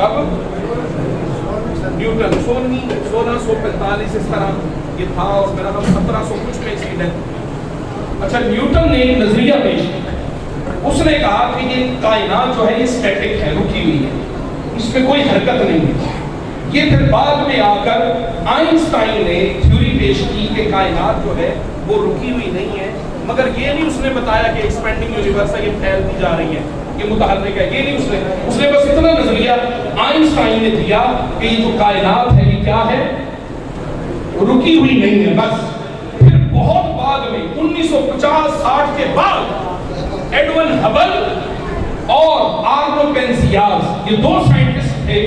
کب؟ نیوٹن 1645 اس طرح یہ تھا، اور میرا نام 1700 کچھ میں اس کی ڈیتھ۔ اچھا، نیوٹن نے ایک نظریہ پیش کیا، اس نے کہا کہ یہ کائنات جو ہے یہ اسٹیٹک ہے، رکی ہوئی ہے، اس میں کوئی حرکت نہیں ہے۔ یہ پھر بعد میں آ کر آئنسٹائن نے تھیوری پیش کی کہ کائنات جو ہے وہ رکی ہوئی نہیں ہے، مگر یہ نہیں اس نے بتایا کہ ایکسپینڈنگ یونیورس ہے، یہ پھیلتی جا رہی ہے، یہ متحرک ہے، یہ نہیں اس نے بس اتنا نظریہ آئنسٹائن نے دیا کہ یہ جو کائنات ہے یہ کیا ہے، رکی ہوئی نہیں ہے بس۔ پھر بہت بعد میں 1950-60 کے بعد ایڈون ہبل اور آرنو پینزیاز، یہ دو سائنٹسٹ تھے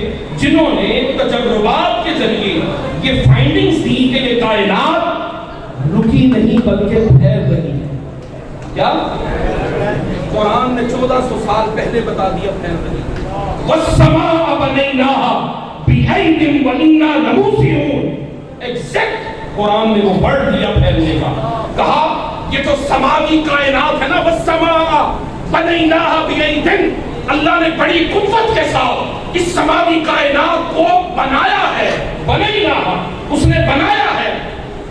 جنہوں نے تجربات کے ذریعے یہ فائنڈنگز دی کہ یہ کائنات رکی نہیں بلکہ پھیل رہی ہے۔ کیا؟ قرآن نے 1400 سال پہلے بتا دیا پھیل رہی ہے۔ وَالسَّمَاءَ بَنَيْنَاهَا بِأَيْدٍ وَإِنَّا لَمُوسِعُونَ، ایگزیکٹ قرآن نے وہ ورڈ دیا پھیلنے کا، کہا یہ جو سماوی کائنات ہے نا، وَالسَّمَاءَ بَنَيْنَاهَا بِأَيْدٍ، اللہ نے بڑی قوت کے ساتھ اس سماوی کائنات کو بنایا ہے، بَنَيْنَاهَا، اس نے بنایا ہے،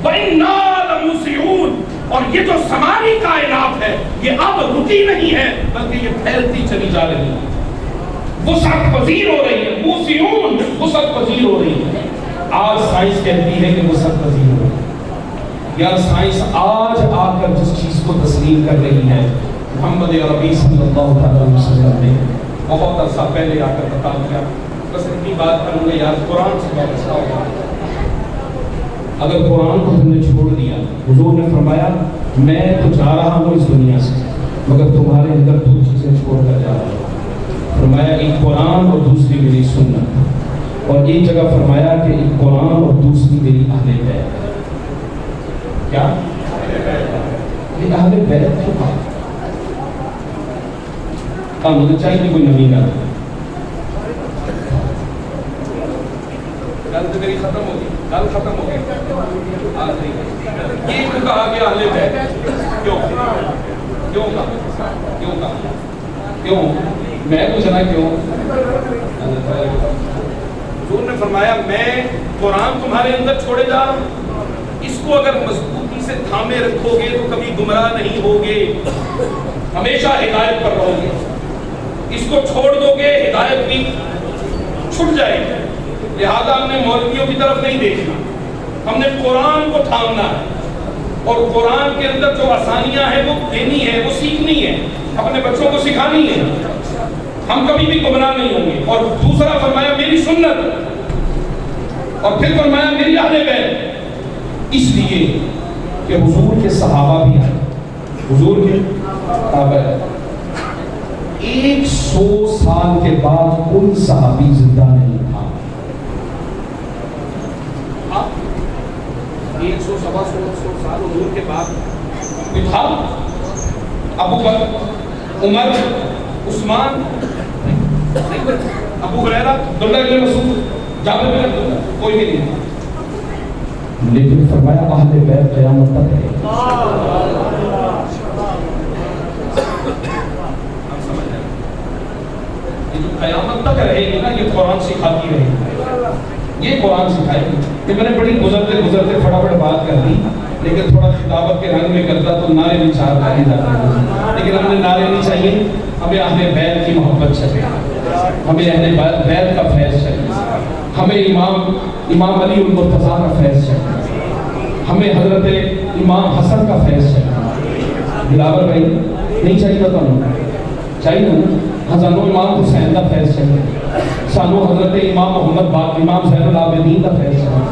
وَإِنَّا لَمُوسِعُونَ، اور یہ جو سماوی کائنات ہے یہ اب رکی نہیں ہے بلکہ یہ پھیلتی چلی جا رہی ہے، وسعت پذیر ہو رہی ہے، موسعون، وسعت پذیر ہو رہی ہے۔ آج سائنس کہتی ہے کہ وسعت پذیر ہو رہی ہے، یار سائنس آج آ کر جس چیز کو تسلیم کر رہی ہے، محمد عربی صلی اللہ علیہ وسلم نے بہت عرصہ پہلے آ کر بتا دیا۔ بس اتنی بات کروں گا یار، قرآن سے وابستہ ہوگا۔ اگر قرآن کو تم نے چھوڑ دیا، حضور نے فرمایا میں تو جا رہا ہوں اس دنیا سے مگر تمہارے اندر دو چیزیں چھوڑ کر جا رہا ہوں۔ فرمایا ایک قرآن اور دوسری میری سنت، اور ایک جگہ فرمایا کہ ایک قرآن اور دوسری میری اہل بیت۔ کیا؟ یہ اہل بیت کیوں کہا؟ مجھے چاہیے کوئی نبی کا گل تو میری ختم ہوگی، گل ختم ہو گئی، یہ کیوں کہا کہ اہل بیت؟ کیوں میں پوچھنا کیوں؟ حضور نے فرمایا میں قرآن تمہارے اندر چھوڑے جا رہا ہوں، اس کو اگر مضبوطی سے تھامے رکھو گے تو کبھی گمراہ نہیں ہوگے، ہمیشہ ہدایت پر رہو گے۔ اس کو چھوڑ دو گے ہدایت بھی چھٹ جائے گی۔ لہذا ہم نے مولویوں کی طرف نہیں دیکھنا، ہم نے قرآن کو تھامنا ہے، اور قرآن کے اندر جو آسانیاں ہیں وہ دینی ہے، وہ سیکھنی ہے، اپنے بچوں کو سکھانی ہے، ہم کبھی بھی گمراہ نہیں ہوں گے۔ اور دوسرا فرمایا میری سنت، اور پھر فرمایا میری اہل بیت، اس لیے کہ حضور کے صحابہ بھی آئے، حضور کے صحابہ 100 سال کے بعد کوئی صحابی زندہ نہیں تھا۔ 100 سال حضور کے بعد کوئی تھا؟ ابو بکر، عمر، عثمان، ابو ہریرہ، عبداللہ بن مسعود، جابر بن عبداللہ، کوئی بھی نہیں تھا۔ لیکن فرمایا اہل بیت قیامت تک ہے۔ قیامت تک رہے گی نا، یہ قرآن سکھاتی رہے گی، یہ قرآن سکھائے گی۔ کہ میں نے بڑی گزرتے فٹافٹ بات کر دی، لیکن تھوڑا خطابت کے رنگ میں کرتا تو نعرے بھی چار ڈالے جاتے، لیکن ہم نے نعرے نہیں چاہیے، ہمیں اہل بیت کی محبت چاہیے، ہمیں اہل بیت کا فیض چاہیے، ہمیں امام علی المرتضیٰ کا فیض چاہیے، ہمیں حضرت امام حسن کا فیض چاہیے۔ بلاول بھائی نہیں چاہیے تو چاہیے نا، سانو امام حسین کا فیض چاہیے، سانو حضرت امام محمد امام زین العابدین کا فیض چاہیے،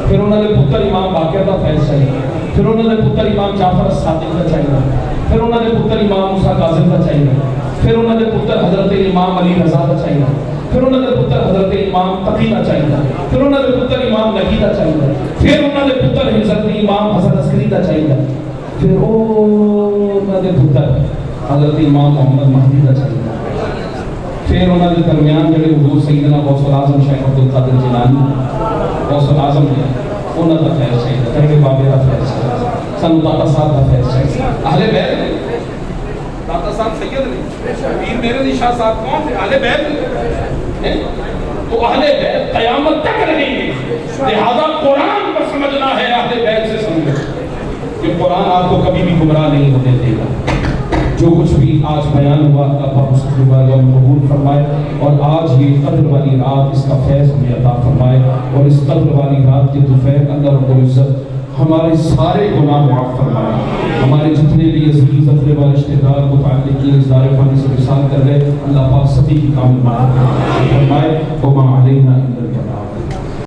پھر انہوں نے پتر امام باقر کا فیض چاہیے، پھر انہوں نے پتر امام جعفر الصادق کا چاہیے، پھر انہوں نے پتر امام موسیٰ کاظم کا چاہیے، پھر انہوں نے پتر حضرت امام علی رضا کا چاہیے، پھر انہوں نے پتر حضرت امام تقی کا چاہیے، پھر انہوں نے پتر امام نقی کا چاہیے، پھر انہوں نے پتر حضرت امام حسن عسکری کا چاہیے، پھر انہوں نے پتر حضرت امام محمد مہدی کا چاہیے، پھر انہوں نے درمیان جڑے حضور سیدنا غوث العظم شیخ عبد القادر جیلانی غوث العظم نے انہوں کا فیض چاہیے، کہے بابے کا فیض چاہیے، سن داتا صاحب کا فیض چاہیے۔ اہل بیت نے داتا صاحب سید نے پیر میرے شاہ صاحب کون تھے؟ اہل بیت نے، تو اہل بیت قیامت تک رہیں گے. لہذا قرآن پر سمجھنا ہے, اہل بیت سے سمجھو کہ قرآن آپ کو کبھی بھی گمراہ نہیں ہونے دے گا. جو کچھ بھی آج بیان ہوا اللہ پاک اس کو قبول فرمائے, اور آج یہ قدر والی رات اس کا فیض ہمیں عطا فرمائے, اور اس قدر والی رات کے دوپہر اللہ رب العزت ہمارے سارے گناہ معاف فرمائے. ہمارے جتنے بھی عزیز اپنے والے رشتہ دار متعلق کی اس دار فانی سے وصال کر گئے, اللہ پاک سبھی کی کامل فرمائے. وما علینا الا البلاغ.